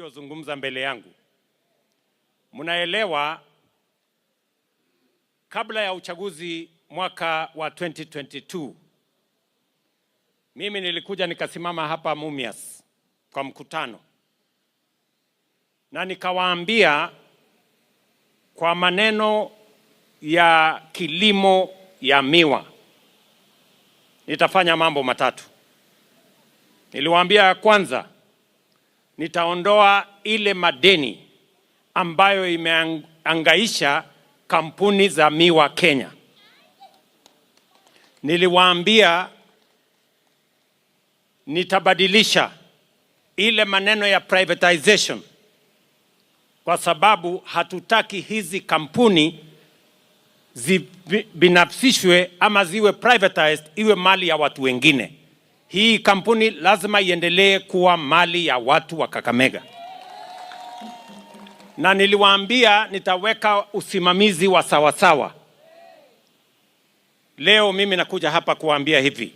waliozungumza mbele yangu. Mnaelewa, kabla ya uchaguzi mwaka wa 2022, mimi nilikuja nikasimama hapa Mumias kwa mkutano na nikawaambia kwa maneno ya kilimo ya miwa nitafanya mambo matatu. Niliwaambia kwanza, nitaondoa ile madeni ambayo imeangaisha kampuni za miwa Kenya. Niliwaambia nitabadilisha ile maneno ya privatization, kwa sababu hatutaki hizi kampuni binafsishwe ama ziwe privatized, iwe mali ya watu wengine. Hii kampuni lazima iendelee kuwa mali ya watu wa Kakamega. Na niliwaambia nitaweka usimamizi wa sawasawa. Leo mimi nakuja hapa kuambia hivi,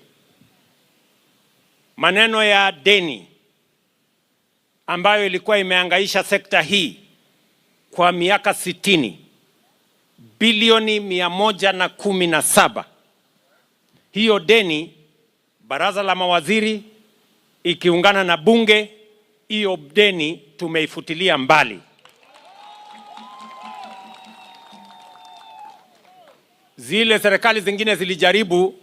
maneno ya deni ambayo ilikuwa imeangaisha sekta hii kwa miaka 60, bilioni 117. Hiyo deni baraza la mawaziri ikiungana na bunge, hiyo deni tumeifutilia mbali. Zile serikali zingine zilijaribu,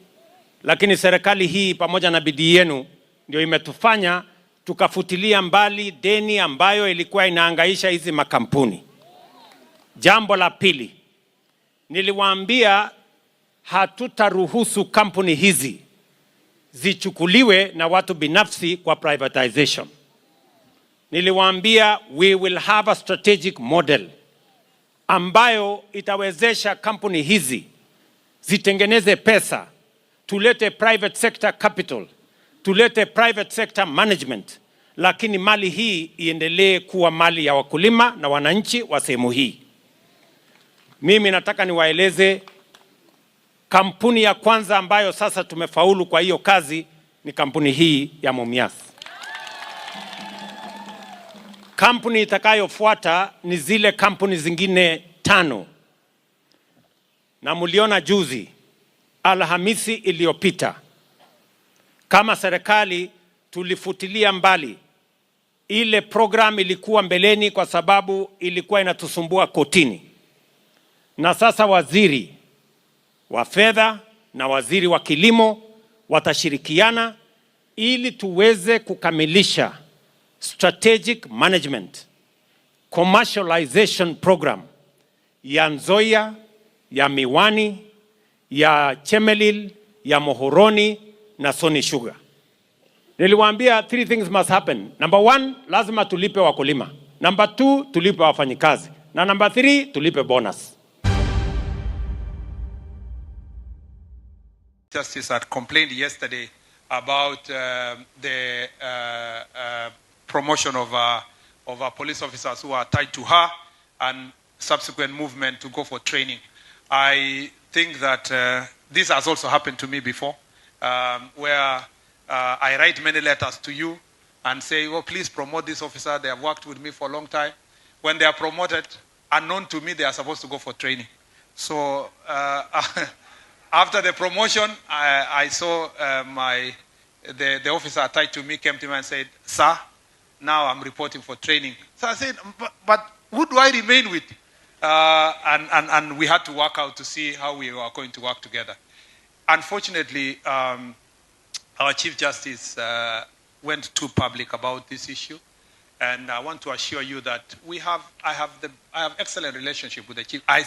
lakini serikali hii pamoja na bidii yenu ndio imetufanya tukafutilia mbali deni ambayo ilikuwa inaangaisha hizi makampuni. Jambo la pili, niliwaambia hatutaruhusu kampuni hizi zichukuliwe na watu binafsi kwa privatization. Niliwaambia we will have a strategic model ambayo itawezesha kampuni hizi zitengeneze pesa, tulete private sector capital, tulete private sector management, lakini mali hii iendelee kuwa mali ya wakulima na wananchi wa sehemu hii. Mimi nataka niwaeleze, kampuni ya kwanza ambayo sasa tumefaulu kwa hiyo kazi ni kampuni hii ya Mumias. Kampuni itakayofuata ni zile kampuni zingine 5. Na muliona juzi Alhamisi iliyopita, kama serikali tulifutilia mbali ile program ilikuwa mbeleni kwa sababu ilikuwa inatusumbua kotini. Na sasa waziri wa fedha na waziri wa kilimo watashirikiana ili tuweze kukamilisha strategic management commercialization program ya Nzoia, ya Miwani, ya Chemelil, ya Mohoroni na Sony Sugar. Niliwaambia 3 things must happen. Number 1, lazima tulipe wakulima. Number 2, tulipe wafanyikazi. Na number 3, tulipe bonus. Justice had complained yesterday about the promotion of police officers who are tied to her and subsequent movement to go for training. I think that this has also happened to me before, where I write many letters to you and say, oh, please promote this officer. They have worked with me for a long time. When they are promoted, unknown to me, they are supposed to go for training. So after the promotion, I saw the officer tied to me came to me and said, sir, now I'm reporting for training. So I said, but who do I remain with? And we had to work out to see how we were going to work together. Unfortunately, our Chief Justice went too public about this issue. And I want to assure you that I have excellent relationship with the Chief. I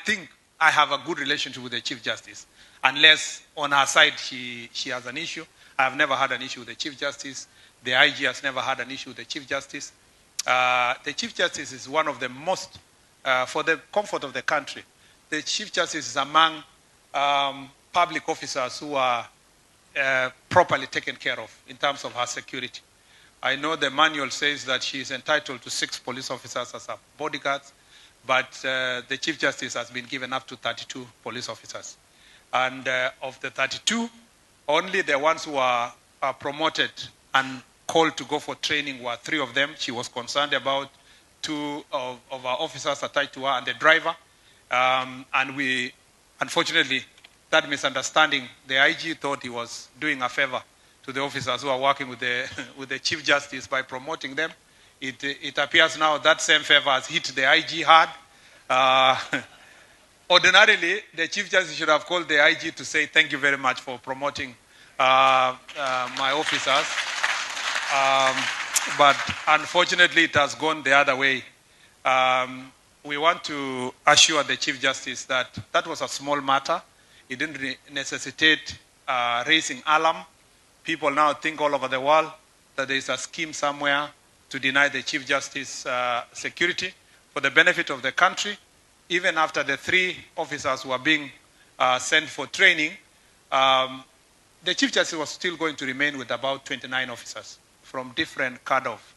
think I have a good relationship with the Chief Justice. Unless on her side she has an issue. I have never had an issue with the Chief Justice. The IG has never had an issue with the Chief Justice. The Chief Justice is one of the most, for the comfort of the country, the Chief Justice is among public officers who are properly taken care of in terms of her security. I know the manual says that she is entitled to 6 police officers as her bodyguards, but the Chief Justice has been given up to 32 police officers. And of the 32, only the ones who are promoted and called to go for training were 3 of them. She was concerned about 2 of our officers attached to her and the driver. And we, unfortunately, that misunderstanding, the IG thought he was doing a favor to the officers who are working with the, with the Chief Justice by promoting them. It appears now that same favor has hit the IG hard. Ordinarily, the Chief Justice should have called the IG to say, thank you very much for promoting my officers. But unfortunately, it has gone the other way. We want to assure the Chief Justice that that was a small matter. It didn't necessitate raising alarm. People now think all over the world that there is a scheme somewhere to deny the Chief Justice security for the benefit of the country. Even after the 3 officers were being sent for training, the Chief Justice was still going to remain with about 29 officers from different kind of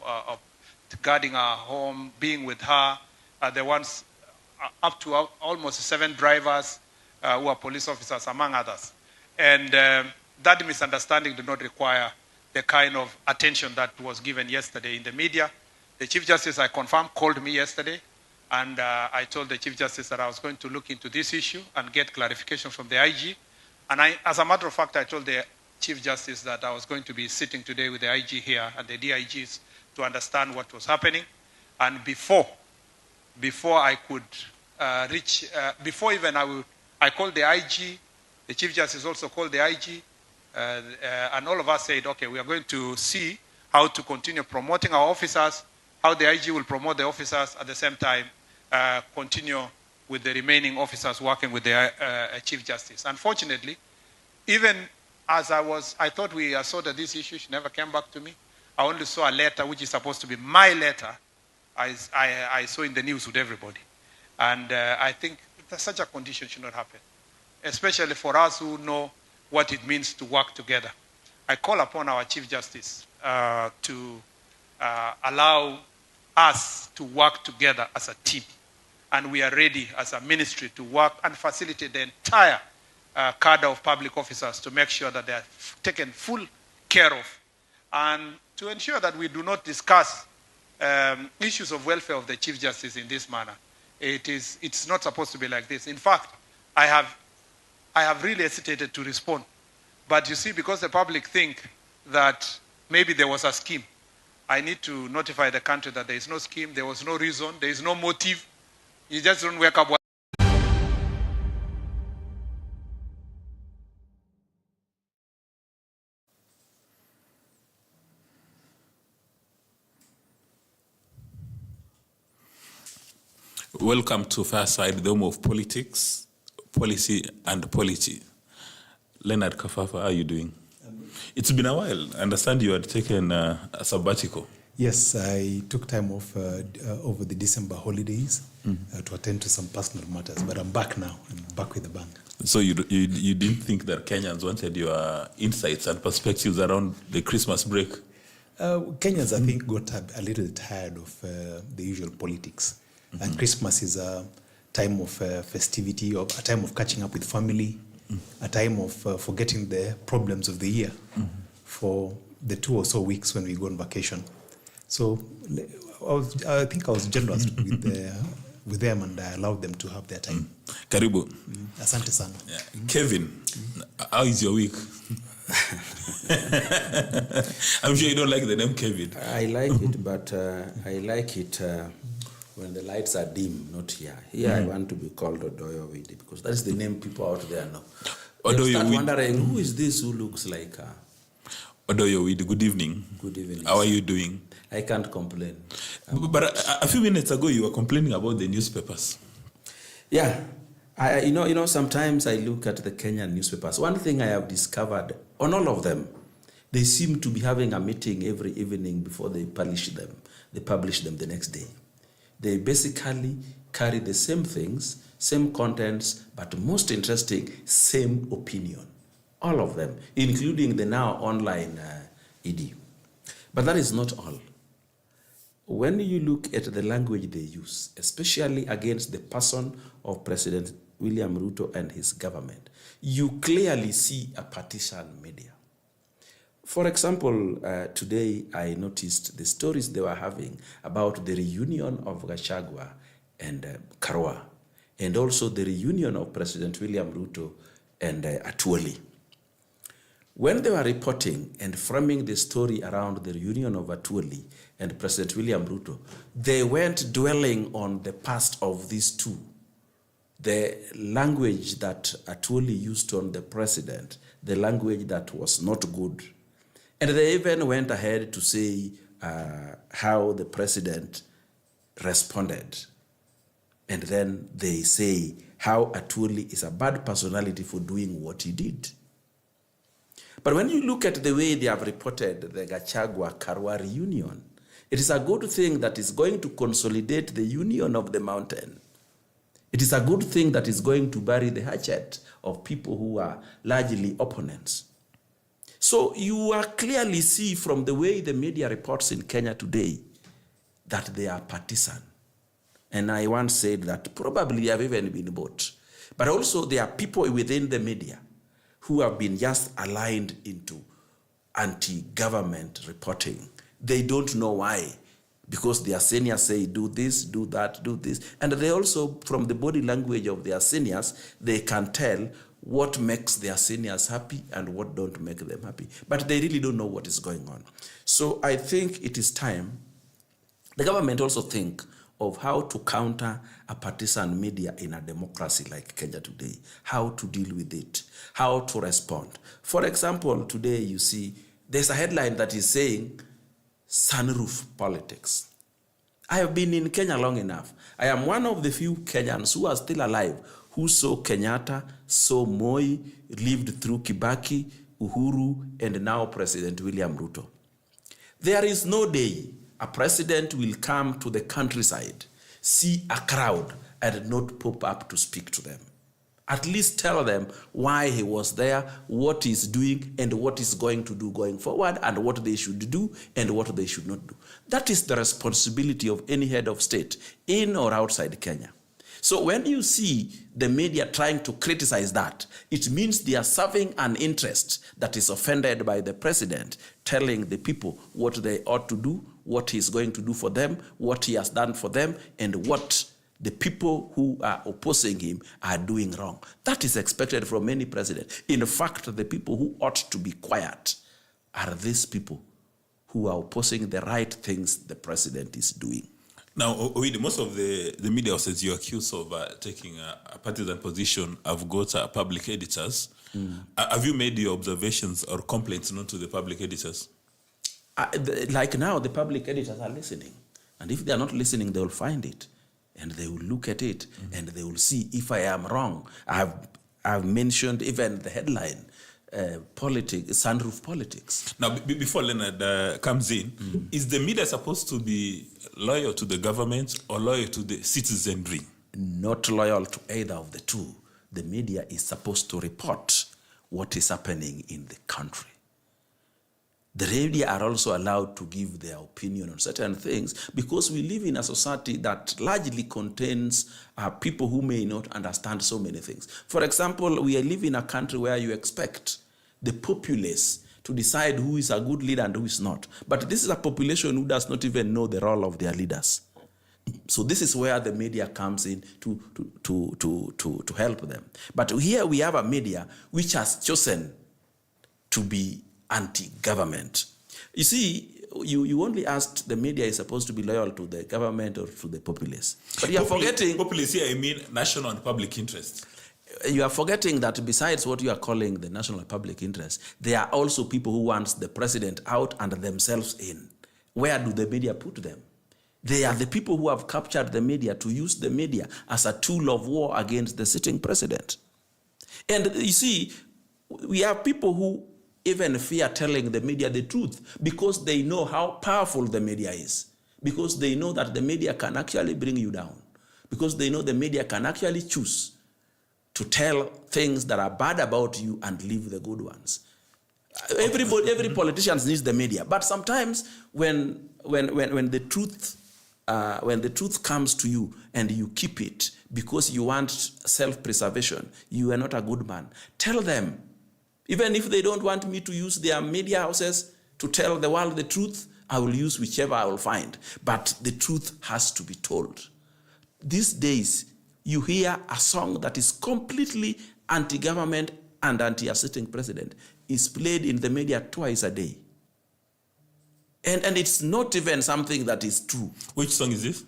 guarding her home, being with her. The ones up to almost 7 drivers who are police officers, among others. And that misunderstanding did not require the kind of attention that was given yesterday in the media. The Chief Justice, I confirm, called me yesterday, and I told the Chief Justice that I was going to look into this issue and get clarification from the IG. And as a matter of fact, I told the Chief Justice that I was going to be sitting today with the IG here and the DIGs to understand what was happening. And before I could before even I called the IG, the Chief Justice also called the IG, and all of us said, okay, we are going to see how to continue promoting our officers, how the IG will promote the officers, at the same time continue with the remaining officers working with the Chief Justice. Unfortunately, even as I thought we sorted this issue, she never came back to me. I only saw a letter, which is supposed to be my letter, I saw in the news with everybody. And I think that such a condition should not happen, especially for us who know what it means to work together. I call upon our Chief Justice to allow us to work together as a team. And we are ready as a ministry to work and facilitate the entire cadre of public officers to make sure that they are taken full care of, and to ensure that we do not discuss issues of welfare of the Chief Justice in this manner. It's not supposed to be like this. In fact, I have really hesitated to respond. But you see, because the public think that maybe there was a scheme, I need to notify the country that there is no scheme, there was no reason, there is no motive. You just don't wake up. Welcome to Fireside, the home of politics, policy, and polity. Leonard, Khafafa, how are you doing? It's been a while. I understand you had taken a sabbatical. Yes, I took time off over the December holidays to attend to some personal matters, but I'm back now. I'm back with the band. So you didn't think that Kenyans wanted your insights and perspectives around the Christmas break? Kenyans, I think, got a little tired of the usual politics. And Christmas is a time of festivity, a time of catching up with family, a time of forgetting the problems of the year for the 2 or so weeks when we go on vacation. So I think I was generous with them, and I allowed them to have their time. Karibu. Asante sana. Yeah. Kevin, how is your week? I'm sure you don't like the name Kevin. I like it, but I like it when the lights are dim, not here. Here I want to be called Odoyo Owidi, because that's the name people out there know. They start wondering, who is this who looks like her? Odoyo Owidi, good evening. Good evening. How are you doing? I can't complain. But a few minutes ago, you were complaining about the newspapers. Yeah. You know, sometimes I look at the Kenyan newspapers. One thing I have discovered, on all of them, they seem to be having a meeting every evening before they publish them. They publish them the next day. They basically carry the same things, same contents, but most interesting, same opinion. All of them, including the now online ED. But that is not all. When you look at the language they use, especially against the person of President William Ruto and his government, you clearly see a partisan media. For example, today I noticed the stories they were having about the reunion of Gachagua and Karua, and also the reunion of President William Ruto and Atuoli. When they were reporting and framing the story around the reunion of Atuoli and President William Ruto, they weren't dwelling on the past of these two. The language that Atuoli used on the president, the language that was not good. And they even went ahead to say how the president responded. And then they say how Atuoli is a bad personality for doing what he did. But when you look at the way they have reported the Gachagua-Karua reunion, it is a good thing that is going to consolidate the union of the mountain. It is a good thing that is going to bury the hatchet of people who are largely opponents. So you clearly see from the way the media reports in Kenya today that they are partisan. And I once said that probably have even been bought. But also there are people within the media who have been just aligned into anti-government reporting. They don't know why. Because their seniors say, do this, do that, do this. And they also, from the body language of their seniors, they can tell what makes their seniors happy and what don't make them happy. But they really don't know what is going on. So I think it is time the government also think of how to counter a partisan media in a democracy like Kenya today, how to deal with it, how to respond. For example, today you see there's a headline that is saying sunroof politics. I have been in Kenya long enough. I am one of the few Kenyans who are still alive who saw Kenyatta, saw Moi, lived through Kibaki, Uhuru, and now President William Ruto. There is no day a president will come to the countryside, see a crowd, and not pop up to speak to them. At least tell them why he was there, what he's doing, and what he's going to do going forward, and what they should do, and what they should not do. That is the responsibility of any head of state, in or outside Kenya. So when you see the media trying to criticize that, it means they are serving an interest that is offended by the president, telling the people what they ought to do, what he's going to do for them, what he has done for them, and what the people who are opposing him are doing wrong. That is expected from any president. In fact, the people who ought to be quiet are these people who are opposing the right things the president is doing. Now, Owidi, most of the media houses you accuse of taking a partisan position have got public editors. Have you made your observations or complaints known to the public editors? Like now, the public editors are listening. And if they are not listening, they will find it. And they will look at it, and they will see if I am wrong. I've mentioned even the headline, sunroof politics. Now, before Leonard comes in, is the media supposed to be loyal to the government or loyal to the citizenry? Not loyal to either of the two. The media is supposed to report what is happening in the country. The media are also allowed to give their opinion on certain things because we live in a society that largely contains people who may not understand so many things. For example, we live in a country where you expect the populace to decide who is a good leader and who is not. But this is a population who does not even know the role of their leaders. So this is where the media comes in to help them. But here we have a media which has chosen to be anti-government. You see, you only asked the media is supposed to be loyal to the government or to the populace. But you are forgetting... Populace here, I mean national and public interest. You are forgetting that besides what you are calling the national and public interest, there are also people who want the president out and themselves in. Where do the media put them? They are the people who have captured the media to use the media as a tool of war against the sitting president. And you see, we have people who even fear telling the media the truth because they know how powerful the media is, because they know that the media can actually bring you down, because they know the media can actually choose to tell things that are bad about you and leave the good ones. Every politician needs the media, but sometimes when the truth comes to you and you keep it because you want self-preservation, you are not a good man. Tell them Even if they don't want me to use their media houses to tell the world the truth, I will use whichever I will find. But the truth has to be told. These days, you hear a song that is completely anti-government and anti a sitting president is played in the media twice a day. And it's not even something that is true. Which song is this?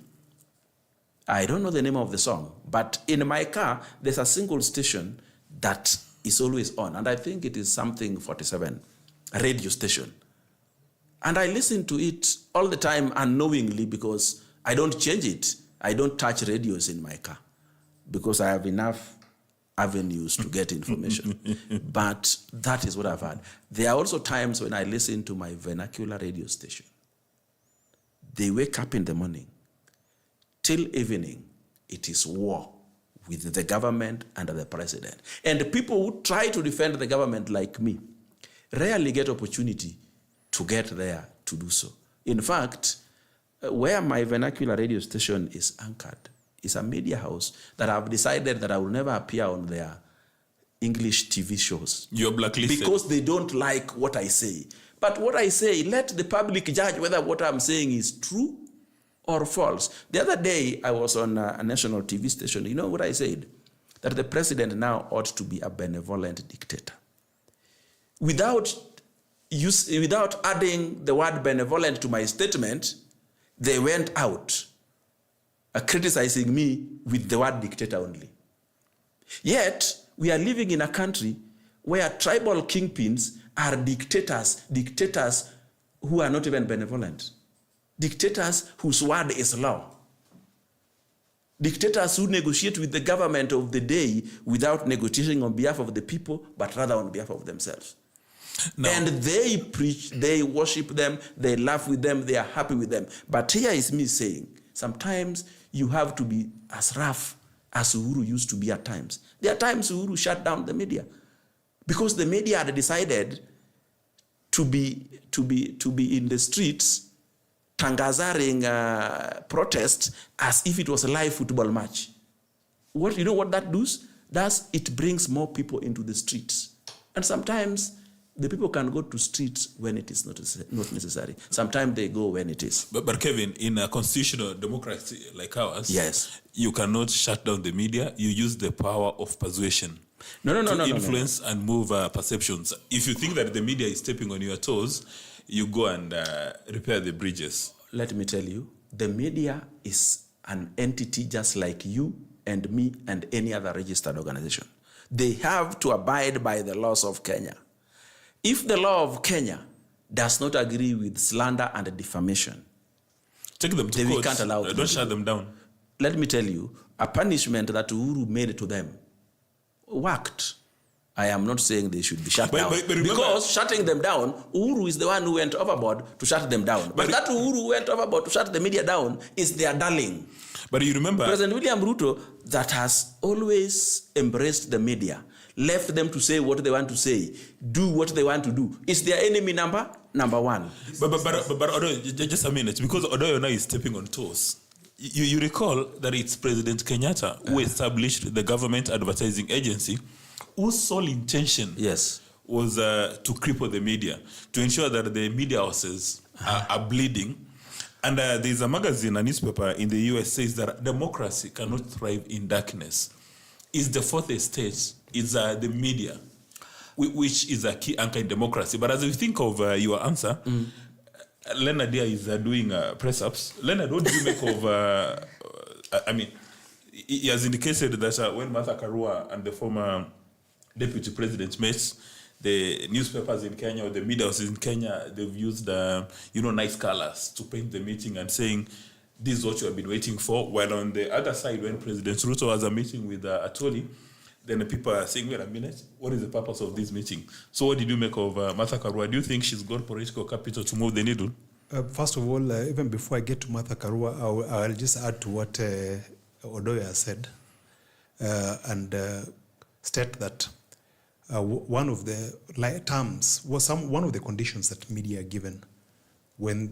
I don't know the name of the song, but in my car, there's a single station that is always on, and I think it is something 47, a radio station. And I listen to it all the time unknowingly because I don't change it. I don't touch radios in my car because I have enough avenues to get information. But that is what I've had. There are also times when I listen to my vernacular radio station. They wake up in the morning. Till evening, it is war with the government and the president. And the people who try to defend the government like me rarely get opportunity to get there to do so. In fact, where my vernacular radio station is anchored is a media house that I've decided that I will never appear on their English TV shows. You're blacklisted. Because they don't like what I say. But what I say, let the public judge whether what I'm saying is true or false. The other day, I was on a national TV station. You know what I said? That the president now ought to be a benevolent dictator. Without adding the word benevolent to my statement, they went out criticizing me with the word dictator only. Yet, we are living in a country where tribal kingpins are dictators who are not even benevolent. Dictators whose word is law. Dictators who negotiate with the government of the day without negotiating on behalf of the people, but rather on behalf of themselves. No. And they preach, they worship them, they laugh with them, they are happy with them. But here is me saying, sometimes you have to be as rough as Uhuru used to be at times. There are times Uhuru shut down the media because the media had decided to be in the streets tangazaring protest as if it was a live football match. You know what that does? It brings more people into the streets. And sometimes the people can go to streets when it is not necessary. Sometimes they go when it is. But Kevin, in a constitutional democracy like ours, yes, you cannot shut down the media. You use the power of persuasion to influence and move perceptions. If you think that the media is stepping on your toes, you go and repair the bridges. Let me tell you, the media is an entity just like you and me and any other registered organization. They have to abide by the laws of Kenya. If the law of Kenya does not agree with slander and defamation, take them to court. We can't allow don't shut them down. Let me tell you, a punishment that Uhuru made to them worked. I am not saying they should be shut down. But remember, because shutting them down, Uhuru is the one who went overboard to shut them down. But that Uhuru who went overboard to shut the media down is their darling. But you remember, President William Ruto, that has always embraced the media, left them to say what they want to say, do what they want to do. Is their enemy number one. But Odoyo, just a minute, because Odoyo now is stepping on toes. You recall that it's President Kenyatta who established the government advertising agency, whose sole intention was to cripple the media, to ensure that the media houses are bleeding. And there's a magazine, a newspaper in the US says that democracy cannot thrive in darkness. It's the fourth estate, it's the media, which is a key anchor in democracy. But as we think of your answer, Leonard here is doing press-ups. Leonard, what do you make of, he has indicated that when Martha Karua and the former deputy president met, the newspapers in Kenya or the media in Kenya, they've used, nice colors to paint the meeting and saying, this is what you have been waiting for. While on the other side, when President Ruto has a meeting with Atoli, then the people are saying, wait a minute, what is the purpose of this meeting? So what did you make of Martha Karua? Do you think she's got political capital to move the needle? First of all, even before I get to Martha Karua, I'll just add to what Odoyo has said and state that one of the terms was one of the conditions that media are given when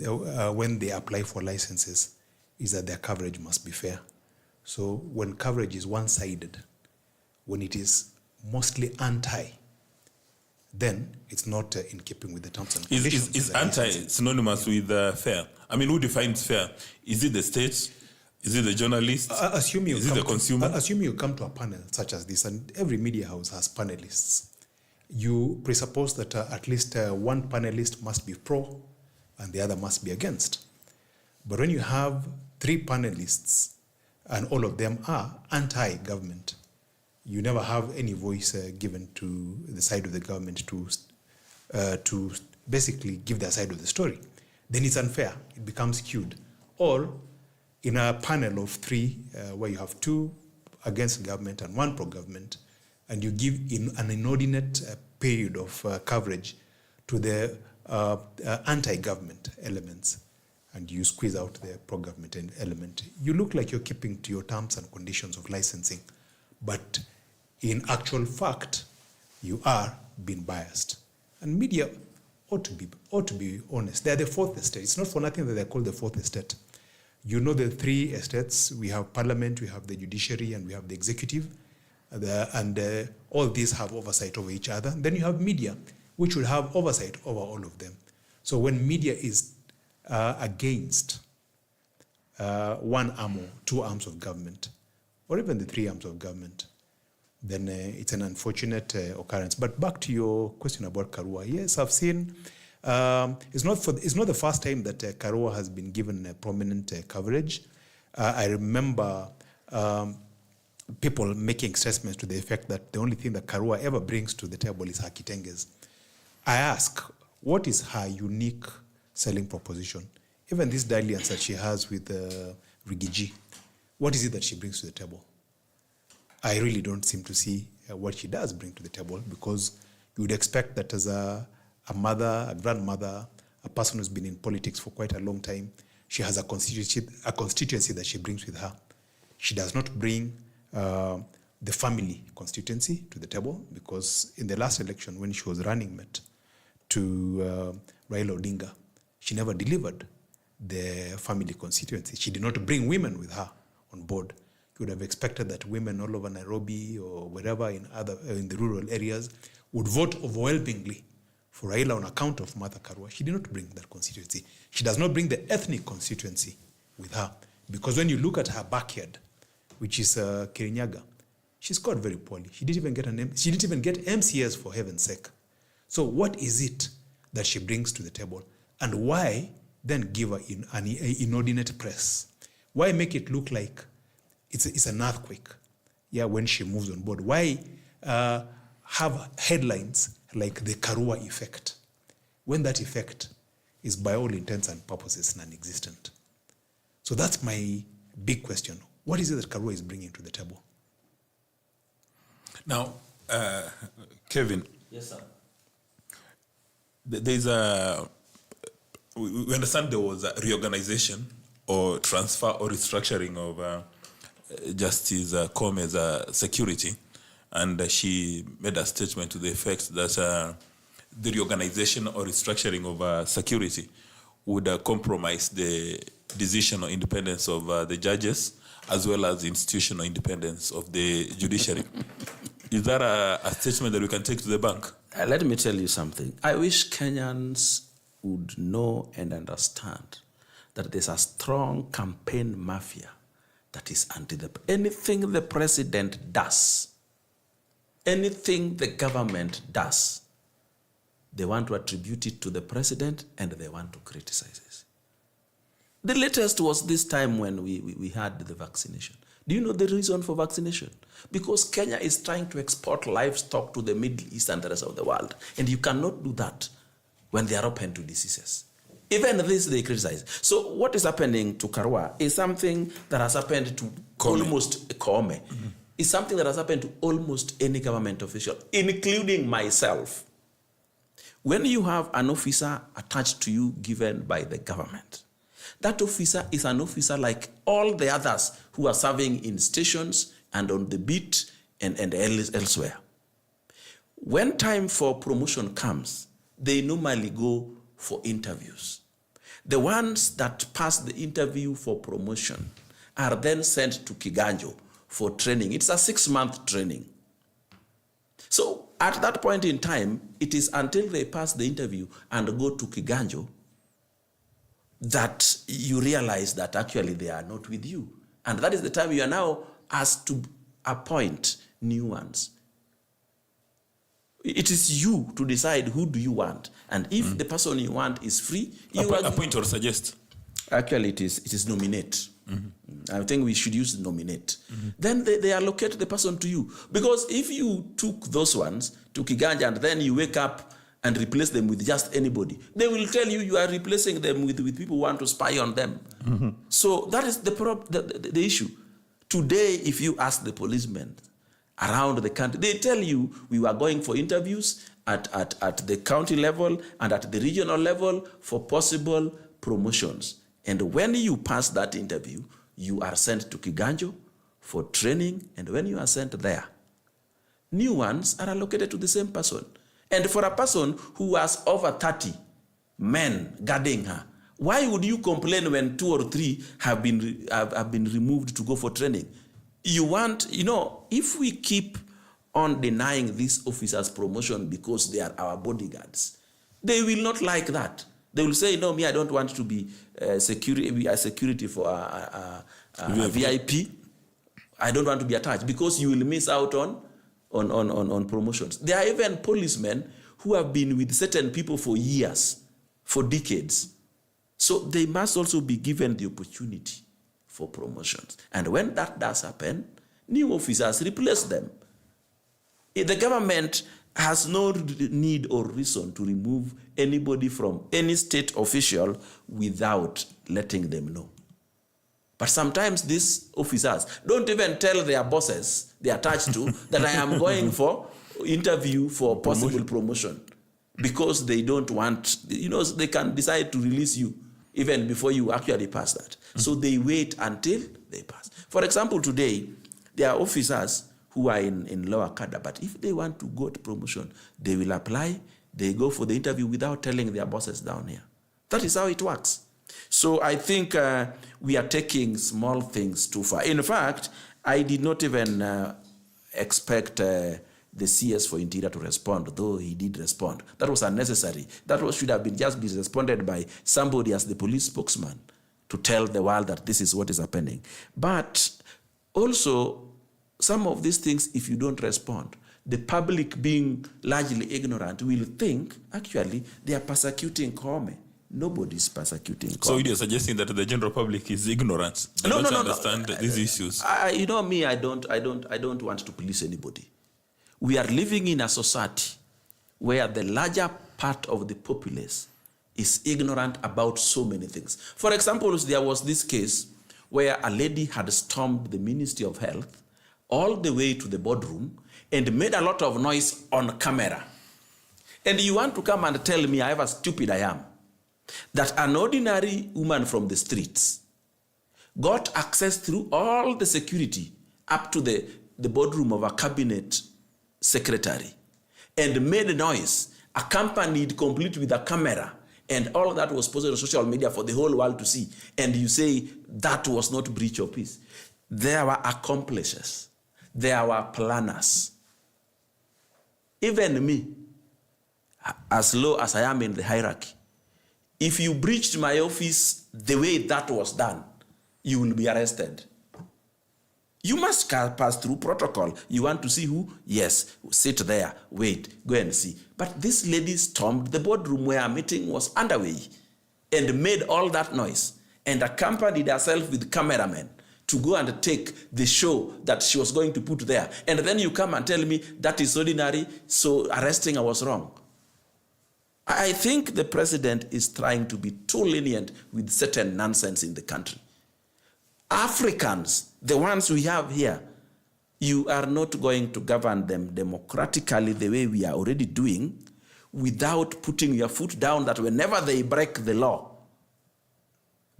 they apply for licenses is that their coverage must be fair. So when coverage is one-sided, when it is mostly anti then it's not in keeping with the terms and conditions. Is anti synonymous with fair? I mean, who defines fair? Is it the state? Is it the journalist? Is it the consumer? Assume you come to a panel such as this, and every media house has panelists. You presuppose that at least one panelist must be pro and the other must be against. But when you have 3 panelists and all of them are anti-government, you never have any voice given to the side of the government to basically give their side of the story. Then it's unfair. It becomes skewed. Or in a panel of 3 where you have 2 against government and 1 pro-government, and you give in an inordinate period of coverage to the anti-government elements, and you squeeze out the pro-government element, you look like you're keeping to your terms and conditions of licensing. But in actual fact, you are being biased. And media ought to be honest. They're the 4th estate. It's not for nothing that they're called the 4th estate. You know the 3 estates. We have parliament, we have the judiciary, and we have the executive. And all these have oversight over each other. Then you have media, which will have oversight over all of them. So when media is against 1 arm or 2 arms of government, or even the 3 arms of government, then it's an unfortunate occurrence. But back to your question about Karua. Yes, I've seen. It's not the first time that Karua has been given prominent coverage. I remember people making assessments to the effect that the only thing that Karua ever brings to the table is her kitenges. I ask, what is her unique selling proposition? Even this dalliance that she has with Rigiji, what is it that she brings to the table? I really don't seem to see what she does bring to the table, because you would expect that as a mother, a grandmother, a person who's been in politics for quite a long time, she has a constituency that she brings with her. She does not bring the family constituency to the table, because in the last election, when she was running mate to Raila Odinga, she never delivered the family constituency. She did not bring women with her on board. You would have expected that women all over Nairobi or wherever in the rural areas would vote overwhelmingly for Raila on account of Martha Karua. She did not bring that constituency. She does not bring the ethnic constituency with her, because when you look at her backyard, which is Kirinyaga, she scored very poorly. She didn't even get MCS, for heaven's sake. So what is it that she brings to the table, and why then give her an inordinate press? Why make it look like it's an earthquake? Yeah, when she moves on board, why have headlines like the Karua effect, when that effect is by all intents and purposes non-existent? So that's my big question. What is it that Karua is bringing to the table? Now, Kevin. Yes, sir. There's we understand there was a reorganization or transfer or restructuring of Justice Koome's security, and she made a statement to the effect that the reorganization or restructuring of security would compromise the decisional independence of the judges, as well as the institutional independence of the judiciary. Is that a statement that we can take to the bank? Let me tell you something. I wish Kenyans would know and understand that there's a strong campaign mafia that is anything the president does, anything the government does, they want to attribute it to the president and they want to criticize it. The latest was this time when we had the vaccination. Do you know the reason for vaccination? Because Kenya is trying to export livestock to the Middle East and the rest of the world. And you cannot do that when they are open to diseases. Even this they criticize. So what is happening to Karua is something that has happened to almost Koome. Mm-hmm. It's something that has happened to almost any government official, including myself. When you have an officer attached to you given by the government, that officer is an officer like all the others who are serving in stations and on the beat and elsewhere. When time for promotion comes, they normally go for interviews. The ones that pass the interview for promotion are then sent to Kiganjo for training. It's a 6-month training. So At that point in time, it is until they pass the interview and go to Kiganjo that you realize that actually they are not with you. And that is the time you are now asked to appoint new ones. It is you to decide who do you want. And if the person you want is free, you appoint or suggest. Actually, it is nominate. I think we should use nominate. Then they allocate the person to you. Because if you took those ones to Kiganja and then you wake up and replace them with just anybody, they will tell you you are replacing them with people who want to spy on them. So that is the issue. Today, if you ask the policemen around the country, they tell you we were going for interviews at the county level and at the regional level for possible promotions. And when you pass that interview, you are sent to Kiganjo for training. And when you are sent there, new ones are allocated to the same person. And for a person who has over 30 men guarding her, why would you complain when 2 or 3 have been removed to go for training? You want, if we keep on denying these officers promotion because they are our bodyguards, they will not like that. They will say, no, me, I don't want to be security for a VIP. I don't want to be attached because you will miss out on promotions. There are even policemen who have been with certain people for years, for decades. So they must also be given the opportunity for promotions. And when that does happen, new officers replace them. The government has no need or reason to remove anybody from any state official without letting them know. But sometimes these officers don't even tell their bosses they are attached to that I am going for interview for possible promotion because they don't want, they can decide to release you even before you actually pass that. So they wait until they pass. For example, today, there are officers who are in lower cadre, but if they want to go to promotion, they will apply, they go for the interview without telling their bosses down here. That is how it works. So I think we are taking small things too far. In fact, I did not even expect the CS for Interior to respond, though he did respond. That was unnecessary. Should have been just been responded by somebody as the police spokesman to tell the world that this is what is happening. But also, some of these things, if you don't respond, the public being largely ignorant will think, actually, they are persecuting Koome. Nobody is persecuting Koome. So you're suggesting that the general public is ignorant? They don't understand these issues? I don't want to police anybody. We are living in a society where the larger part of the populace is ignorant about so many things. For example, there was this case where a lady had stormed the Ministry of Health all the way to the boardroom and made a lot of noise on camera. And you want to come and tell me however stupid I am, that an ordinary woman from the streets got access through all the security up to the boardroom of a cabinet secretary and made noise, accompanied complete with a camera, and all that was posted on social media for the whole world to see. And you say that was not breach of peace. There were accomplices. There were planners. Even me, as low as I am in the hierarchy, if you breached my office the way that was done, you will be arrested. You must pass through protocol. You want to see who? Yes, sit there, wait, go and see. But this lady stormed the boardroom where a meeting was underway and made all that noise and accompanied herself with cameramen to go and take the show that she was going to put there. And then you come and tell me that is ordinary, so arresting her was wrong. I think the president is trying to be too lenient with certain nonsense in the country. Africans, the ones we have here, you are not going to govern them democratically the way we are already doing without putting your foot down that whenever they break the law,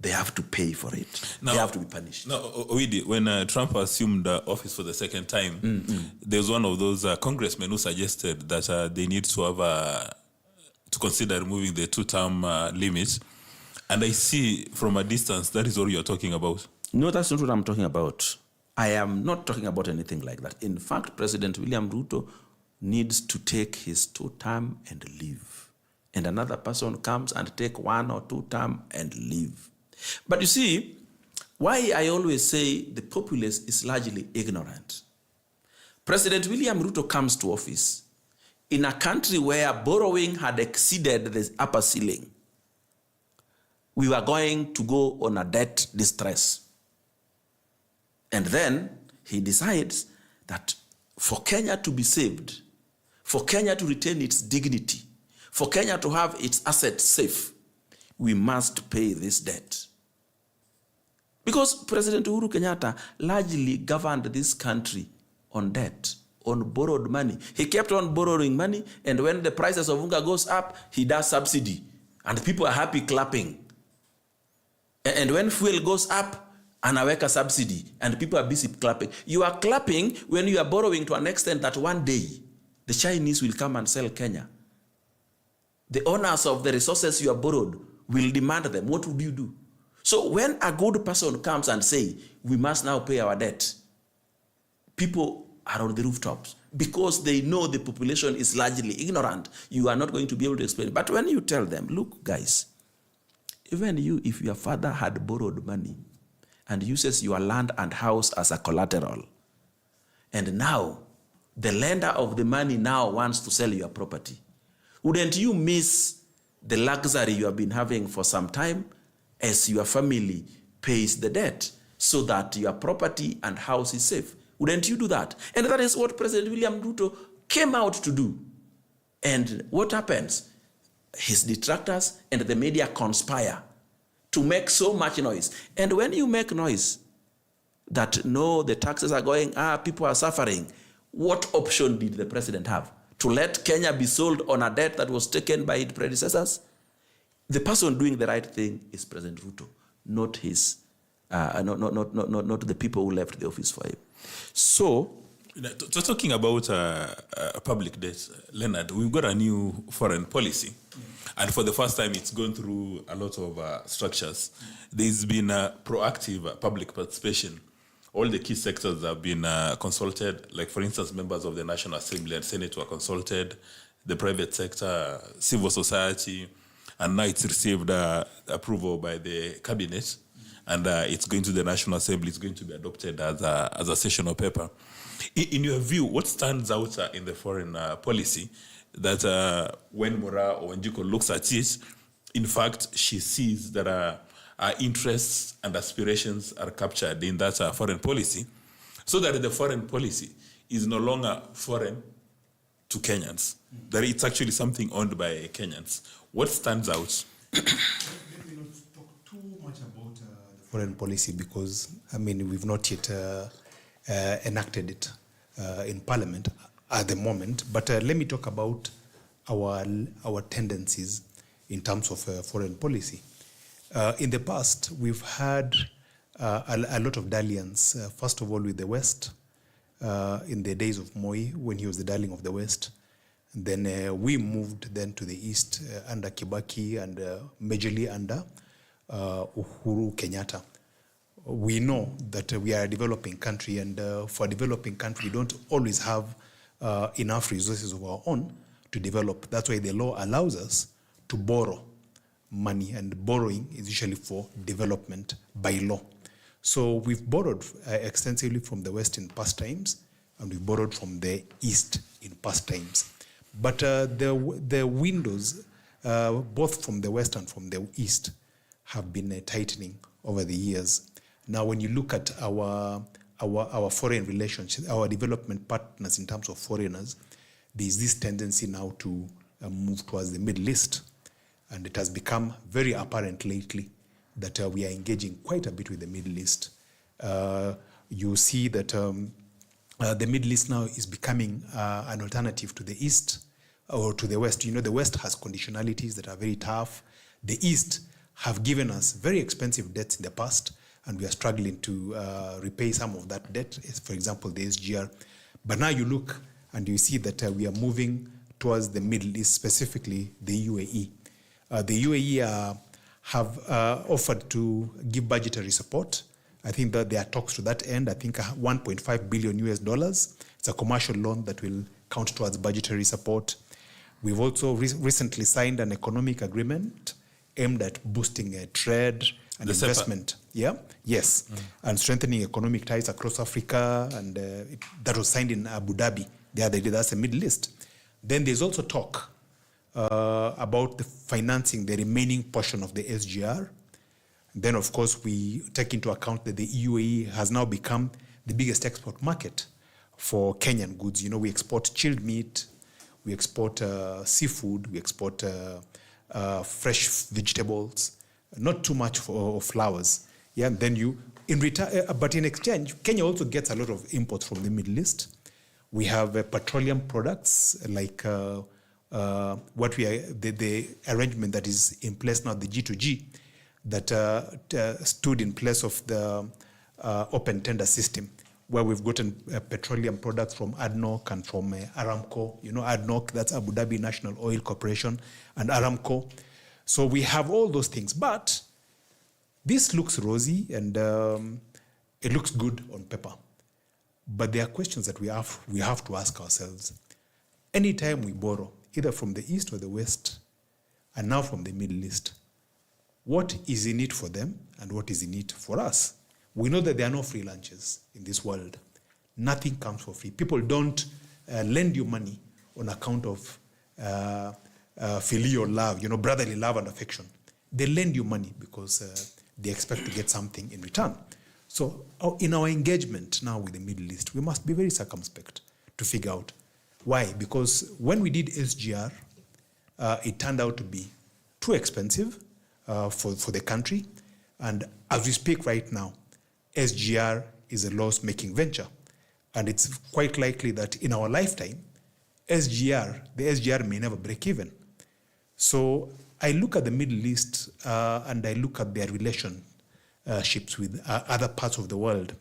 they have to pay for it. They have to be punished. Now, Owidi, when Trump assumed office for the second time, there was one of those congressmen who suggested that they need to have to consider removing the 2-term limit. And I see from a distance that is what you're talking about. No, that's not what I'm talking about. I am not talking about anything like that. In fact, President William Ruto needs to take his 2 term and leave. And another person comes and take 1 or 2 term and leave. But you see, why I always say the populace is largely ignorant. President William Ruto comes to office in a country where borrowing had exceeded the upper ceiling. We were going to go on a debt distress. And then he decides that for Kenya to be saved, for Kenya to retain its dignity, for Kenya to have its assets safe, we must pay this debt. Because President Uhuru Kenyatta largely governed this country on debt, on borrowed money. He kept on borrowing money, and when the prices of unga goes up, he does subsidy, and people are happy clapping. And when fuel goes up, anaweka subsidy, and people are busy clapping. You are clapping when you are borrowing to an extent that one day, the Chinese will come and sell Kenya. The owners of the resources you have borrowed will demand them. What would you do? So when a good person comes and say, we must now pay our debt, people are on the rooftops because they know the population is largely ignorant. You are not going to be able to explain. But when you tell them, look, guys, even you, if your father had borrowed money and uses your land and house as a collateral, and now the lender of the money now wants to sell your property, wouldn't you miss the luxury you have been having for some time as your family pays the debt so that your property and house is safe? Wouldn't you do that? And that is what President William Ruto came out to do. And what happens? His detractors and the media conspire to make so much noise. And when you make noise that no, the taxes are going up, people are suffering, what option did the president have? To let Kenya be sold on a debt that was taken by its predecessors? The person doing the right thing is President Ruto, not his, not the people who left the office for him. So, talking about public debt, Leonard, we've got a new foreign policy. And for the first time, it's gone through a lot of structures. There's been proactive public participation. All the key sectors have been consulted. Like, for instance, members of the National Assembly and Senate were consulted, the private sector, civil society, and now it's received approval by the cabinet. And it's going to the National Assembly. It's going to be adopted as a sessional paper. In your view, what stands out in the foreign policy that when Mora or Njiko looks at it, in fact, she sees that our interests and aspirations are captured in that foreign policy, so that the foreign policy is no longer foreign to Kenyans, that it's actually something owned by Kenyans? What stands out? Let me not talk too much about the foreign policy because, I mean, we've not yet enacted it in Parliament at the moment. But let me talk about our tendencies in terms of foreign policy. In the past, we've had a lot of dalliance, first of all with the West, in the days of Moi, when he was the darling of the West. And then we moved then to the East under Kibaki and majorly under Uhuru Kenyatta. We know that we are a developing country, and for a developing country, we don't always have enough resources of our own to develop. That's why the law allows us to borrow money, and borrowing is usually for development by law. So we've borrowed extensively from the West in past times, and we've borrowed from the East in past times. But the windows, both from the West and from the East, have been tightening over the years. Now, when you look at our foreign relations, our development partners in terms of foreigners, there's this tendency now to move towards the Middle East. And it has become very apparent lately that we are engaging quite a bit with the Middle East. You see that the Middle East now is becoming an alternative to the East or to the West. You know, the West has conditionalities that are very tough. The East have given us very expensive debts in the past, and we are struggling to repay some of that debt, for example, the SGR. But now you look and you see that we are moving towards the Middle East, specifically the UAE. The UAE have offered to give budgetary support. I think that there are talks to that end. I think $1.5 billion US. It's a commercial loan that will count towards budgetary support. We've also recently signed an economic agreement aimed at boosting trade and investment. Yeah, yes, and strengthening economic ties across Africa, and that was signed in Abu Dhabi the other day. That's the Middle East. Then there's also talk about the financing the remaining portion of the SGR. Then, of course, we take into account that the UAE has now become the biggest export market for Kenyan goods. You know, we export chilled meat, we export seafood, we export fresh vegetables, not too much for flowers. Yeah, and then but in exchange, Kenya also gets a lot of imports from the Middle East. We have petroleum products like the arrangement that is in place now, the G2G, that stood in place of the open tender system, where we've gotten petroleum products from ADNOC and from Aramco. You know, ADNOC, that's Abu Dhabi National Oil Corporation, and Aramco. So we have all those things. But this looks rosy and it looks good on paper. But there are questions that we have to ask ourselves. Anytime we borrow, either from the East or the West, and now from the Middle East, what is in it for them and what is in it for us? We know that there are no free lunches in this world. Nothing comes for free. People don't lend you money on account of filial love, you know, brotherly love and affection. They lend you money because they expect to get something in return. So in our engagement now with the Middle East, we must be very circumspect to figure out why. Because when we did SGR, it turned out to be too expensive for the country. And as we speak right now, SGR is a loss-making venture. And it's quite likely that in our lifetime, the SGR may never break even. So I look at the Middle East and I look at their relationships with other parts of the world.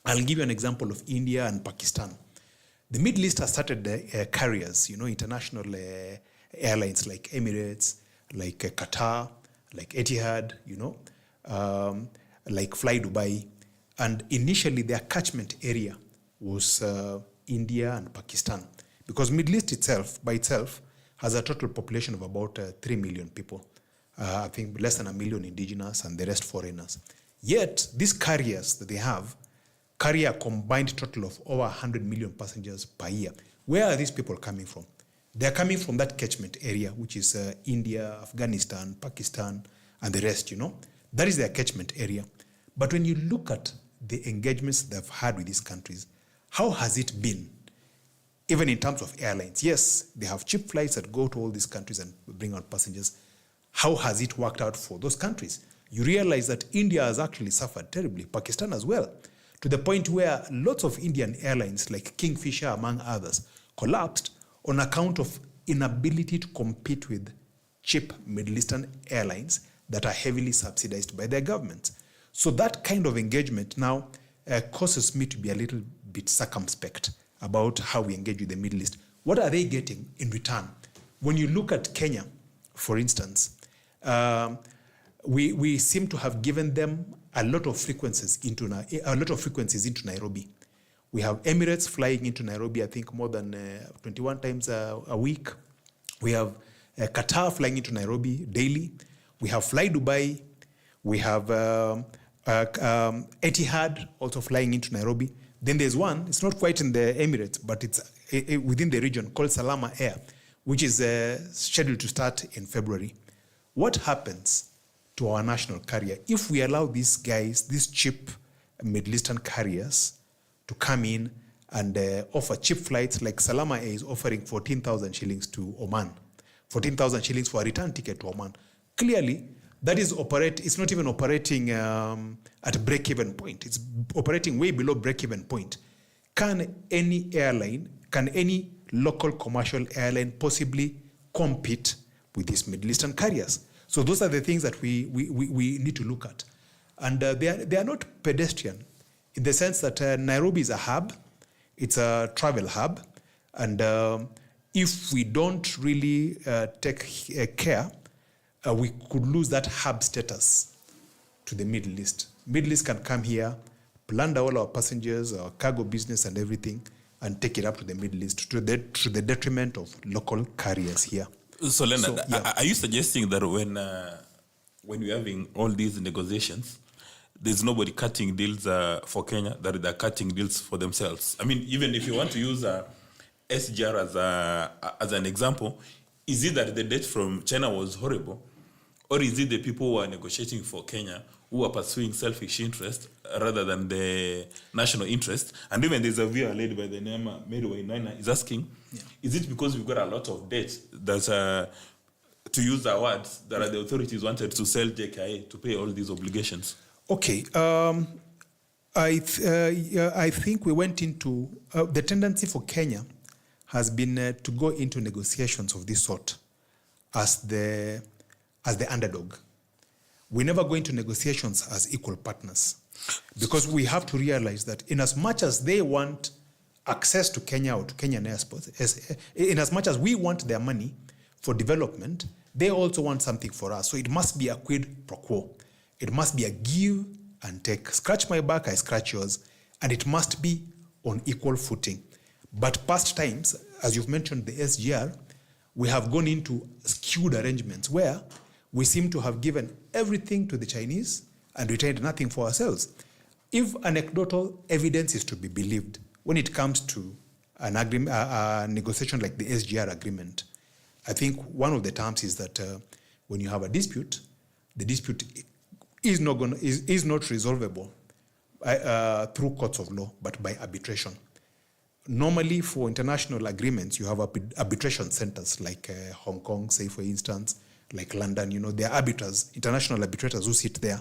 I'll give you an example of India and Pakistan. The Middle East has started carriers, you know, international airlines like Emirates, like Qatar, like Etihad, you know, like Fly Dubai. And initially their catchment area was India and Pakistan, because Middle East by itself has a total population of about 3 million people. I think less than 1 million indigenous and the rest foreigners. Yet these carriers that they have carry a combined total of over 100 million passengers per year. Where are these people coming from? They're coming from that catchment area, which is India, Afghanistan, Pakistan, and the rest, you know. That is their catchment area. But when you look at the engagements they've had with these countries, how has it been? Even in terms of airlines, yes, they have cheap flights that go to all these countries and bring out passengers. How has it worked out for those countries? You realize that India has actually suffered terribly, Pakistan as well, to the point where lots of Indian airlines, like Kingfisher among others, collapsed on account of inability to compete with cheap Middle Eastern airlines that are heavily subsidized by their governments. So that kind of engagement now causes me to be a little bit circumspect about how we engage with the Middle East. What are they getting in return? When you look at Kenya, for instance, we seem to have given them a lot of frequencies into Nairobi. We have Emirates flying into Nairobi, I think more than 21 times a week. We have Qatar flying into Nairobi daily. We have Fly Dubai. We have Etihad also flying into Nairobi. Then there's one, it's not quite in the Emirates, but it's within the region, called Salama Air, which is scheduled to start in February. What happens to our national carrier if we allow these guys, these cheap Middle Eastern carriers, to come in and offer cheap flights? Like Salama Air is offering 14,000 shillings to Oman, 14,000 shillings for a return ticket to Oman. Clearly, that is it's not even operating at a break-even point. It's operating way below break-even point. Can any local commercial airline possibly compete with these Middle Eastern carriers? So those are the things that we need to look at. And they are not pedestrian in the sense that Nairobi is a hub. It's a travel hub. And if we don't really take care, we could lose that hub status to the Middle East. Middle East can come here, plunder all our passengers, our cargo business and everything, and take it up to the Middle East to the detriment of local carriers here. So, Leonard, are you suggesting that when we're having all these negotiations, there's nobody cutting deals for Kenya, that they're cutting deals for themselves? I mean, even if you want to use SGR as an example, is it that the debt from China was horrible? Or is it the people who are negotiating for Kenya who are pursuing selfish interest rather than the national interest? And even there's a viewer led by the name Mary Wainaina is asking, is it because we've got a lot of debt that, to use the words, that the authorities wanted to sell JKA to pay all these obligations? Okay. I think we went into, the tendency for Kenya has been to go into negotiations of this sort as the underdog. We never go into negotiations as equal partners, because we have to realize that in as much as they want access to Kenya or to Kenyan airports, in as much as we want their money for development, they also want something for us. So it must be a quid pro quo. It must be a give and take. Scratch my back, I scratch yours. And it must be on equal footing. But past times, as you've mentioned the SGR, we have gone into skewed arrangements where we seem to have given everything to the Chinese and retained nothing for ourselves. If anecdotal evidence is to be believed, when it comes to an agreement, a negotiation like the SGR agreement, I think one of the terms is that when you have a dispute, the dispute is not resolvable through courts of law, but by arbitration. Normally, for international agreements, you have arbitration centers like Hong Kong, say for instance, like London. You know, there are arbiters, international arbitrators who sit there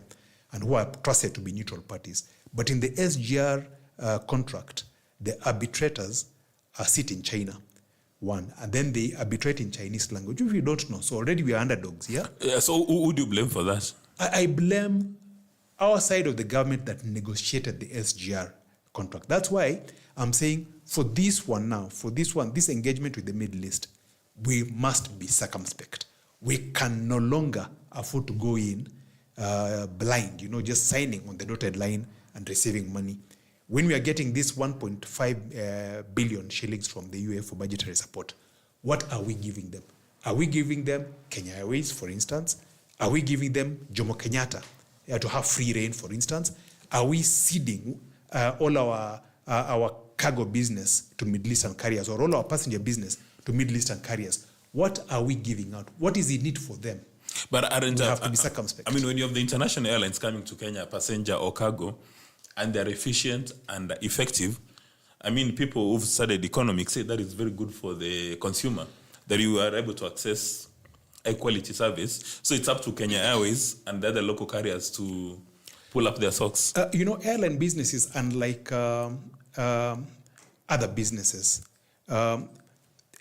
and who are trusted to be neutral parties. But in the SGR contract, the arbitrators sit in China, one, and then they arbitrate in Chinese language, which we don't know. So already we are underdogs, yeah? So who do you blame for that? I blame our side of the government that negotiated the SGR contract. That's why I'm saying for this one now, this engagement with the Middle East, we must be circumspect. We can no longer afford to go in blind, just signing on the dotted line and receiving money. When we are getting this 1.5 billion shillings from the UAE for budgetary support, what are we giving them? Are we giving them Kenya Airways, for instance? Are we giving them Jomo Kenyatta to have free reign, for instance? Are we ceding all our cargo business to Middle Eastern carriers, or all our passenger business to Middle Eastern carriers? What are we giving out? What is the need for them? But we have to be circumspect. I mean, when you have the international airlines coming to Kenya, passenger or cargo, and they're efficient and effective, I mean, people who've studied economics say that is very good for the consumer, that you are able to access a quality service. So it's up to Kenya Airways and the other local carriers to pull up their socks. Airline businesses, unlike other businesses,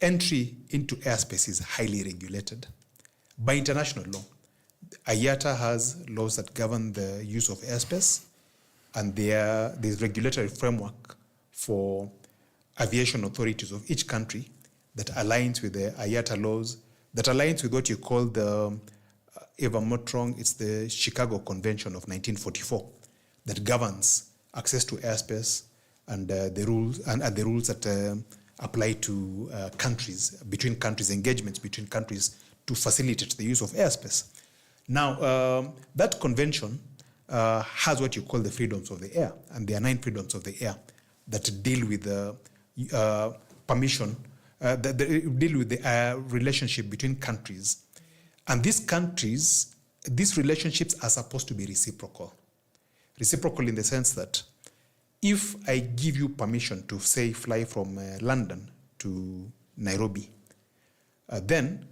entry into airspace is highly regulated by international law. IATA has laws that govern the use of airspace, and there's regulatory framework for aviation authorities of each country that aligns with the IATA laws, that aligns with what you call the, if I'm not wrong, it's the Chicago Convention of 1944 that governs access to airspace and the rules that apply to countries, between countries, engagements between countries to facilitate the use of airspace. Now, that convention has what you call the freedoms of the air, and there are 9 freedoms of the air that deal with the permission, that deal with the relationship between countries. And these relationships are supposed to be reciprocal. Reciprocal in the sense that if I give you permission to, say, fly from London to Nairobi, then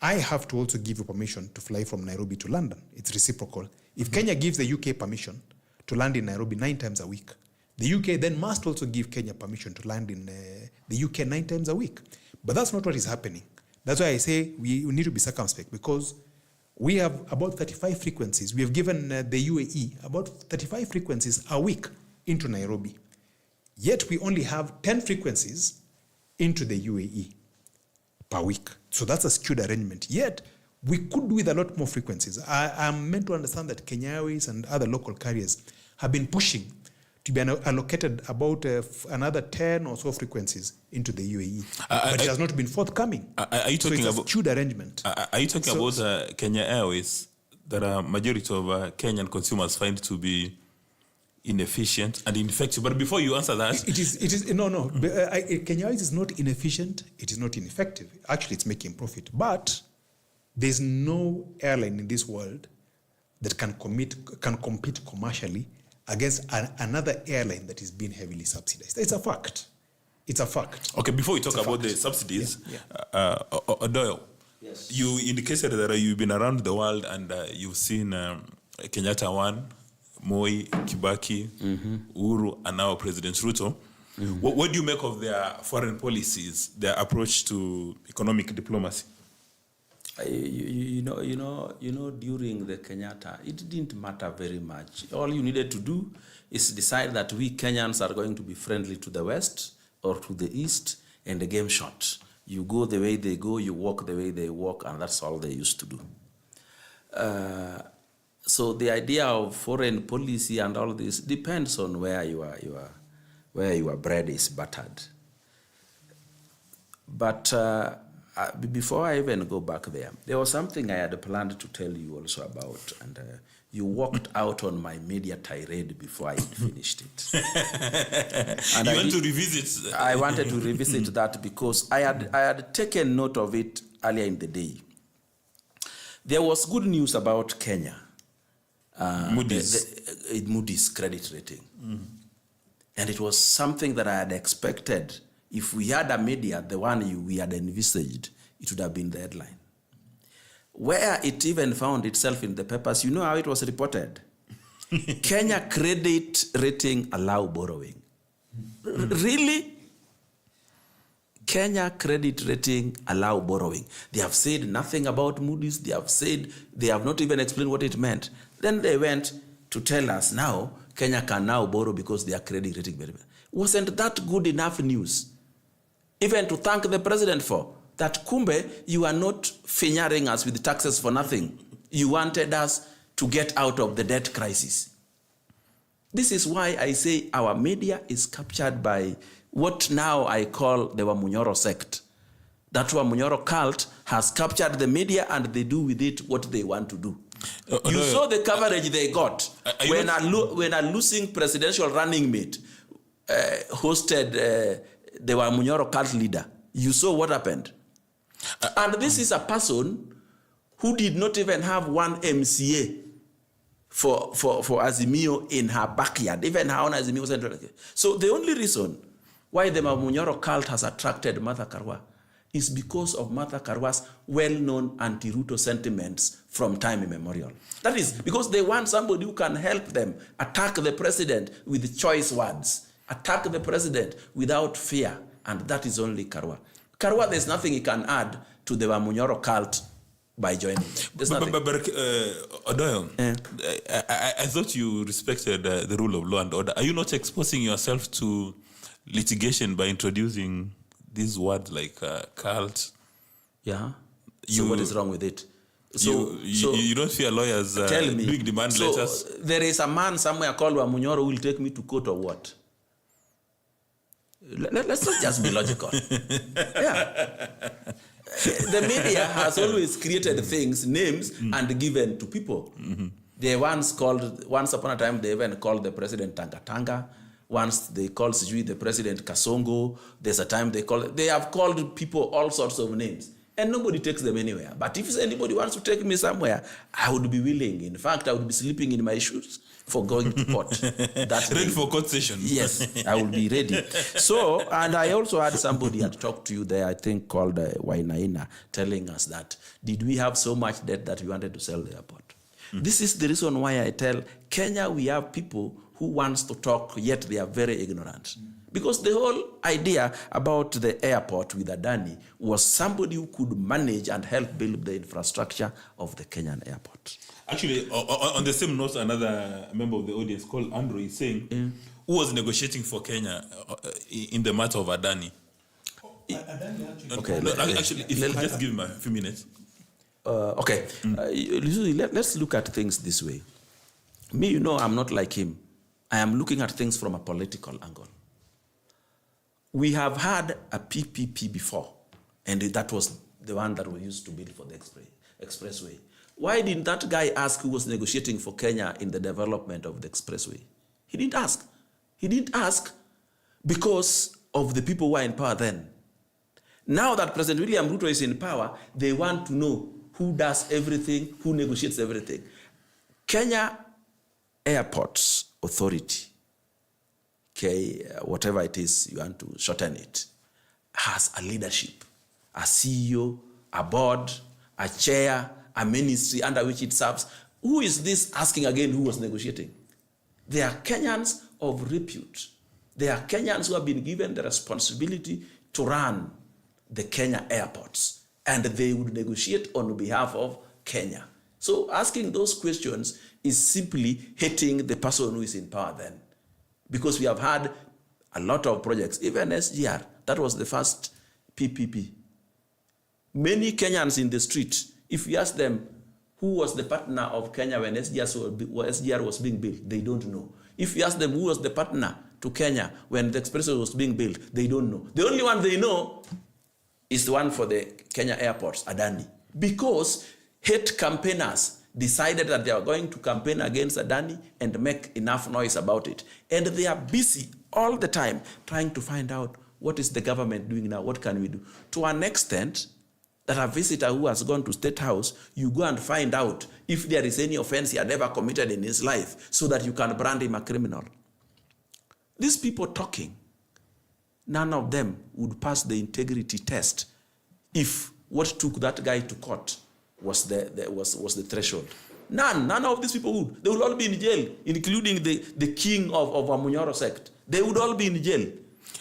I have to also give you permission to fly from Nairobi to London. It's reciprocal. If Kenya gives the UK permission to land in Nairobi 9 times a week, the UK then must also give Kenya permission to land in the UK 9 times a week. But that's not what is happening. That's why I say we need to be circumspect, because we have about 35 frequencies. We have given the UAE about 35 frequencies a week into Nairobi. Yet we only have 10 frequencies into the UAE per week. So that's a skewed arrangement. Yet we could do with a lot more frequencies. I'm meant to understand that Kenya Airways and other local carriers have been pushing to be allocated about another 10 or so frequencies into the UAE. But it has not been forthcoming. Are you talking so it's about a skewed arrangement? Are you talking about Kenya Airways that a majority of Kenyan consumers find to be inefficient and ineffective? But before you answer that, it is no. Kenya Airways is not inefficient. It is not ineffective. Actually, it's making profit. But there's no airline in this world that can compete commercially against another airline that is being heavily subsidized. It's a fact. It's a fact. Okay, before we talk about the subsidies, Odoyo, yes. You indicated that you've been around the world and you've seen Kenyatta 1, Moi, Kibaki, Uhuru, and now President Ruto. What do you make of their foreign policies, their approach to economic diplomacy? You know, during the Kenyatta, it didn't matter very much. All you needed to do is decide that we Kenyans are going to be friendly to the West or to the East, and the game shot. You go the way they go, you walk the way they walk, and that's all they used to do. So the idea of foreign policy and all this depends on where your bread is buttered. But before I even go back there was something I had planned to tell you also about, and you walked out on my media tirade before I finished it. And you want to revisit? I wanted to revisit that because I had taken note of it earlier in the day. There was good news about Kenya. Moody's credit rating. And it was something that I had expected. If we had a media, the one we had envisaged, it would have been the headline. Where it even found itself in the papers, you know how it was reported? Kenya credit rating allow borrowing. Really? Kenya credit rating allow borrowing. They have said nothing about Moody's. They have not even explained what it meant. Then they went to tell us now Kenya can now borrow because their credit rating very well. Wasn't that good enough news? Even to thank the president for that. Kumbe, you are not fingering us with taxes for nothing. You wanted us to get out of the debt crisis. This is why I say our media is captured by what now I call the Wamunyoro sect. That Wamunyoro cult has captured the media and they do with it what they want to do. You saw the coverage they got when a losing presidential running mate hosted the Wamunyoro cult leader. You saw what happened. And this is a person who did not even have one MCA for Azimio in her backyard. Even her own Azimio wasn't. So the only reason why the Wamunyoro cult has attracted Martha Karua is because of Martha Karua's well-known anti-Ruto sentiments from time immemorial. That is because they want somebody who can help them attack the president with choice words, attack the president without fear, and that is only Karua. Karua, there's nothing he can add to the Wamunyoro cult by joining. There's nothing. But Odoyo, I thought you respected the rule of law and order. Are you not exposing yourself to litigation by introducing these words like cult? Yeah. So what is wrong with it? So you don't fear lawyers doing demand letters? There is a man somewhere called Wamunyoro who will take me to court or what? Let's not just be logical. Yeah. The media has always created things, names, and given to people. They once upon a time, they even called the president Tanga Tanga. Once they called the president Kasongo. There's a time they have called people all sorts of names. And nobody takes them anywhere. But if anybody wants to take me somewhere, I would be willing. In fact, I would be sleeping in my shoes for going to court. That's ready for court session. Yes, I will be ready. So, and I also had somebody had talked to you there, I think called Wainaina, telling us that, did we have so much debt that we wanted to sell the airport? This is the reason why I tell Kenya, we have people who wants to talk, yet they are very ignorant. Because the whole idea about the airport with Adani was somebody who could manage and help build the infrastructure of the Kenyan airport. Actually, on the same note, another member of the audience called Andrew is saying, who was negotiating for Kenya in the matter of Adani? Okay. Actually, if you just give him a few minutes. Let's look at things this way. Me, I'm not like him. I am looking at things from a political angle. We have had a PPP before, and that was the one that we used to build for the expressway. Why didn't that guy ask who was negotiating for Kenya in the development of the expressway? He didn't ask. He didn't ask because of the people who were in power then. Now that President William Ruto is in power, they want to know who does everything, who negotiates everything. Kenya Airports Authority, okay, whatever it is you want to shorten it, has a leadership, a CEO, a board, a chair, a ministry under which it serves. Who is this asking again who was negotiating? They are Kenyans of repute. They are Kenyans who have been given the responsibility to run the Kenya airports, and they would negotiate on behalf of Kenya. So asking those questions is simply hating the person who is in power then. Because we have had a lot of projects, even SGR, that was the first PPP. Many Kenyans in the street, if you ask them who was the partner of Kenya when SGR was being built, they don't know. If you ask them who was the partner to Kenya when the expressway was being built, they don't know. The only one they know is the one for the Kenya airports, Adani. Because hate campaigners decided that they are going to campaign against Adani and make enough noise about it. And they are busy all the time trying to find out what is the government doing now, what can we do? To an extent that a visitor who has gone to State House, you go and find out if there is any offense he had ever committed in his life so that you can brand him a criminal. These people talking, none of them would pass the integrity test if what took that guy to court was the threshold. None of these people would. They would all be in jail, including the king of a Munyoro sect. They would all be in jail. No.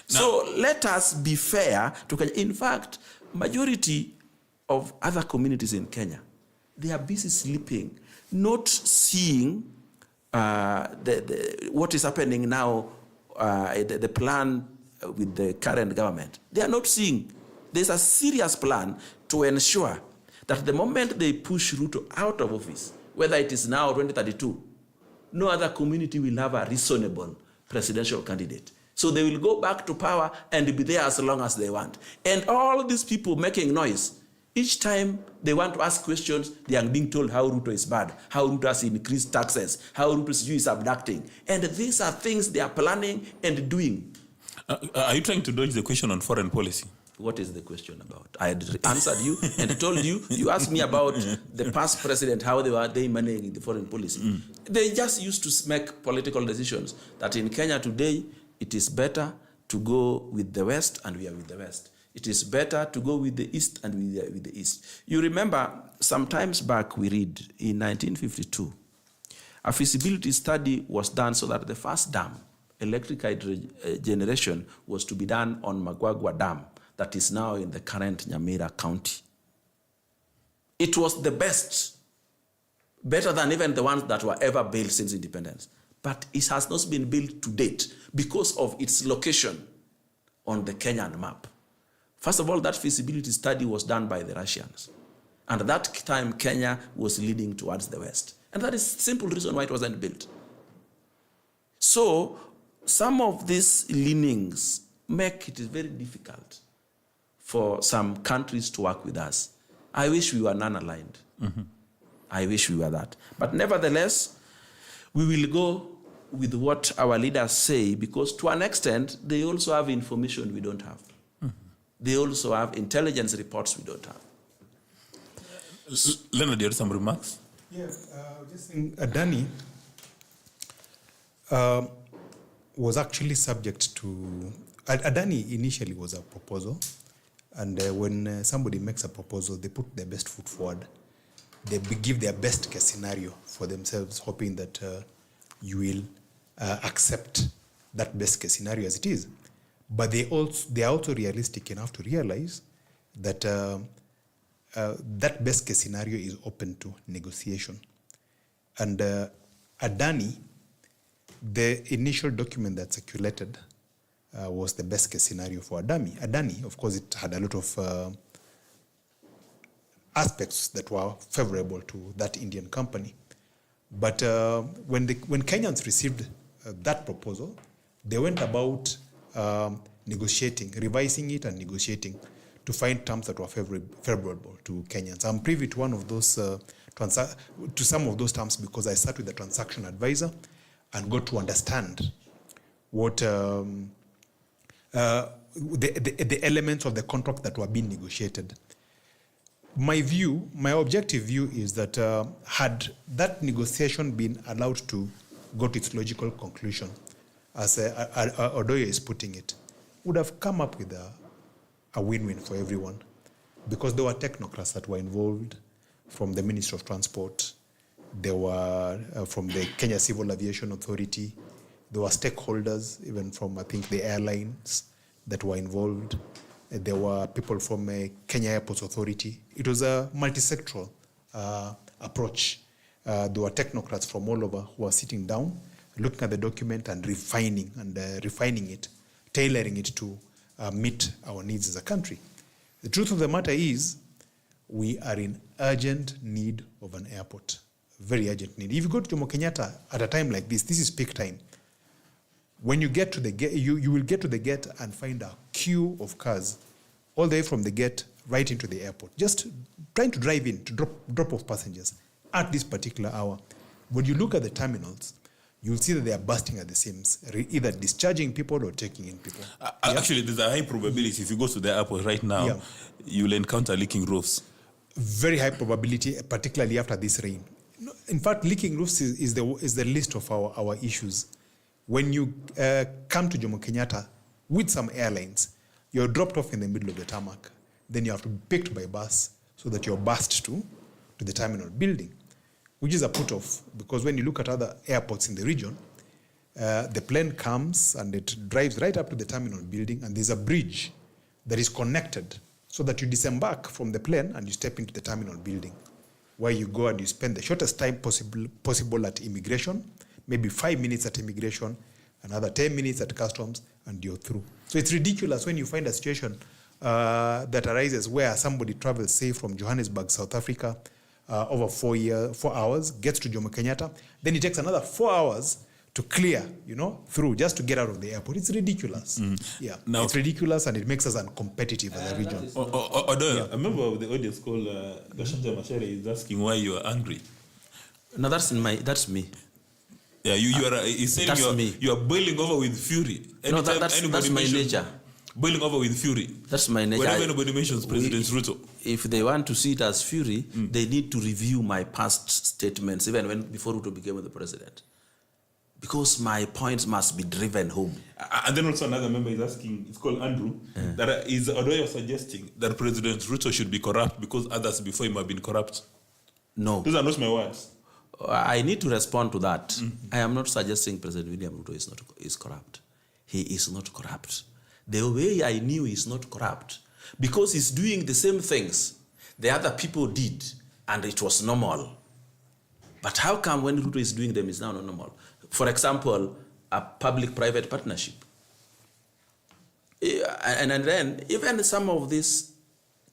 So let us be fair to Kenya. In fact, majority of other communities in Kenya, they are busy sleeping, not seeing what is happening now, the plan with the current government. They are not seeing. There's a serious plan to ensure that the moment they push Ruto out of office, whether it is now or 2032, no other community will have a reasonable presidential candidate. So they will go back to power and be there as long as they want. And all these people making noise, each time they want to ask questions, they are being told how Ruto is bad, how Ruto has increased taxes, how Ruto's is abducting. And these are things they are planning and doing. Are you trying to dodge the question on foreign policy? What is the question about? I had answered you and told you. You asked me about the past president, how they managing the foreign policy. They just used to make political decisions that in Kenya today, it is better to go with the West, and we are with the West. It is better to go with the East, and we are with the East. You remember, some times back we read in 1952, a feasibility study was done so that the first dam, electric generation, was to be done on Magwagwa Dam, that is now in the current Nyamira County. It was the best, better than even the ones that were ever built since independence. But it has not been built to date because of its location on the Kenyan map. First of all, that feasibility study was done by the Russians. And at that time, Kenya was leading towards the West. And that is the simple reason why it wasn't built. So, some of these leanings make it very difficult for some countries to work with us. I wish we were non-aligned. I wish we were that. But nevertheless, we will go with what our leaders say, because to an extent, they also have information we don't have. They also have intelligence reports we don't have. Leonard, you have some remarks? Yeah, just think Adani was actually subject to... Adani initially was a proposal, and when somebody makes a proposal, they put their best foot forward. They give their best case scenario for themselves, hoping that you will accept that best case scenario as it is. But they are also realistic enough to realize that that best case scenario is open to negotiation. And Adani, the initial document that circulated was the best case scenario for Adani. Of course, it had a lot of aspects that were favorable to that Indian company. But when Kenyans received that proposal, they went about negotiating, revising it and negotiating to find terms that were favorable to Kenyans. I'm privy to one of those, to some of those terms because I sat with the transaction advisor and got to understand what the elements of the contract that were being negotiated. My objective view is that had that negotiation been allowed to go to its logical conclusion, as Odoyo is putting it, would have come up with a win-win for everyone, because there were technocrats that were involved from the Ministry of Transport, there were from the Kenya Civil Aviation Authority, there were stakeholders even from, I think, the airlines that were involved. There were people from Kenya Airports Authority. It was a multi-sectoral approach. There were technocrats from all over who were sitting down, looking at the document and refining it, tailoring it to meet our needs as a country. The truth of the matter is, we are in urgent need of an airport, very urgent need. If you go to Jomo Kenyatta at a time like this is peak time. When you get to the gate, you will get to the gate and find a queue of cars all the way from the gate right into the airport, just trying to drive in, to drop off passengers at this particular hour. When you look at the terminals, you'll see that they are bursting at the seams, either discharging people or taking in people. Actually, there's a high probability if you go to the airport right now, you'll encounter leaking roofs. Very high probability, particularly after this rain. In fact, leaking roofs is the list of our issues. When you come to Jomo Kenyatta with some airlines, you're dropped off in the middle of the tarmac. Then you have to be picked by bus so that you're bussed to the terminal building, which is a put-off, because when you look at other airports in the region, the plane comes and it drives right up to the terminal building, and there's a bridge that is connected so that you disembark from the plane and you step into the terminal building, where you go and you spend the shortest time possible at immigration, maybe 5 minutes at immigration, another 10 minutes at customs, and you're through. So it's ridiculous when you find a situation that arises where somebody travels, say, from Johannesburg, South Africa, over 4 hours, gets to Jomo Kenyatta, then it takes another 4 hours to clear, through, just to get out of the airport. It's ridiculous. Yeah, now, it's ridiculous, and it makes us uncompetitive as a region. Odoyo, a member of the audience called Gashanja Mashere is asking why you are angry. No, that's me. Yeah, he's saying you are boiling over with fury. Anytime that's my nature. Boiling over with fury. That's my nature. Whenever anybody mentions President Ruto. If they want to see it as fury, they need to review my past statements, even before Ruto became the president. Because my points must be driven home. And then also another member is asking, it's called Andrew, that is Odoyo suggesting that President Ruto should be corrupt because others before him have been corrupt? No. Those are not my words. I need to respond to that. I am not suggesting President William Ruto is corrupt. He is not corrupt. The way I knew he's not corrupt, because he's doing the same things the other people did, and it was normal. But how come when Ruto is doing them, it's now not normal? For example, a public-private partnership. And then even some of these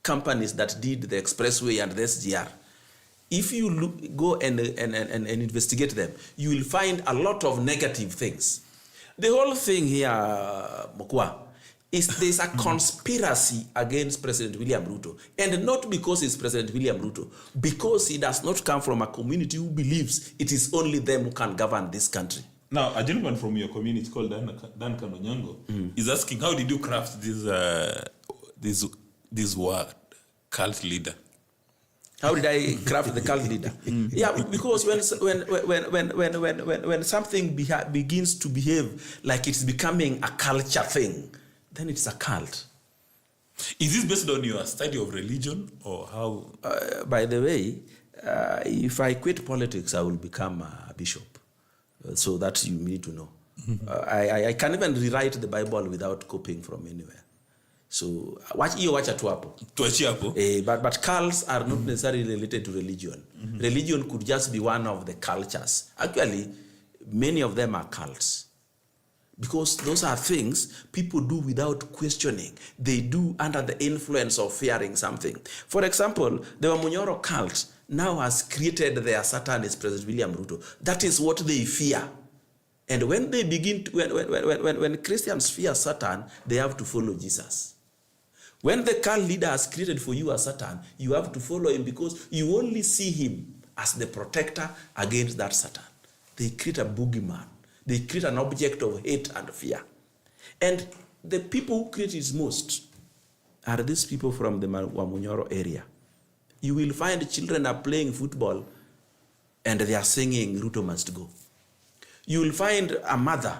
companies that did the expressway and the SGR, if you go and investigate them, you will find a lot of negative things. The whole thing here, Mokua, is there's a conspiracy against President William Ruto. And not because it's President William Ruto, because he does not come from a community who believes it is only them who can govern this country. Now, a gentleman from your community called Duncan Onyango is asking, how did you craft this word, cult leader? How did I craft the cult leader? Yeah, because when something begins to behave like it's becoming a culture thing, then it's a cult. Is this based on your study of religion or how? By the way, if I quit politics, I will become a bishop. So that you need to know. I can't even rewrite the Bible without copying from anywhere. So watch tu hapo. But cults are not necessarily related to religion. Religion could just be one of the cultures. Actually, many of them are cults. Because those are things people do without questioning. They do under the influence of fearing something. For example, the Wamunyoro cult now has created their Satanist President William Ruto. That is what they fear. And when they begin to, when Christians fear Satan, they have to follow Jesus. When the cult leader has created for you a Satan, you have to follow him because you only see him as the protector against that Satan. They create a boogeyman. They create an object of hate and fear. And the people who create it most are these people from the Wamunyoro area. You will find children are playing football and they are singing Ruto must go. You will find a mother,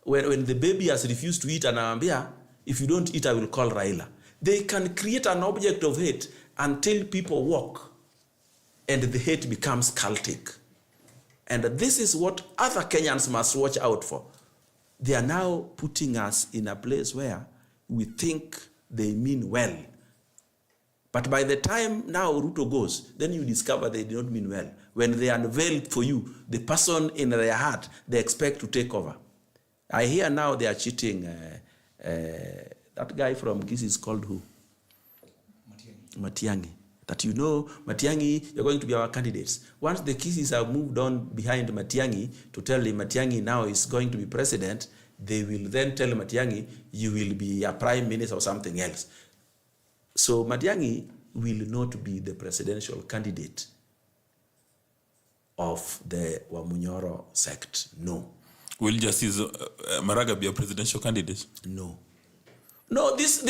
when the baby has refused to eat, and Anambia, if you don't eat, I will call Raila. They can create an object of hate until people walk, and the hate becomes cultic. And this is what other Kenyans must watch out for. They are now putting us in a place where we think they mean well. But by the time now Ruto goes, then you discover they did not mean well. When they unveil for you the person in their heart, they expect to take over. I hear now they are cheating. That guy from Kisii is called who? Matiang'i. That Matiang'i, you're going to be our candidates. Once the Kisis have moved on behind Matiang'i to tell him Matiang'i now is going to be president, they will then tell Matiang'i, you will be a prime minister or something else. So Matiang'i will not be the presidential candidate of the Wamunyoro sect. No. Will Justice Maraga be a presidential candidate? No. No, this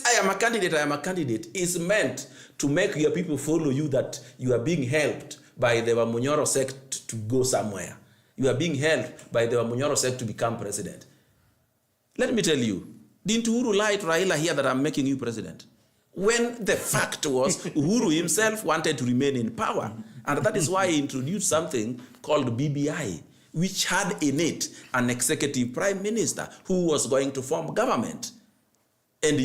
I am a candidate is meant to make your people follow you, that you are being helped by the Wamunyoro sect to go somewhere. You are being helped by the Wamunyoro sect to become president. Let me tell you, didn't Uhuru lie to Raila here that I'm making you president? When the fact was Uhuru himself wanted to remain in power. And that is why he introduced something called BBI, which had in it an executive prime minister who was going to form government. And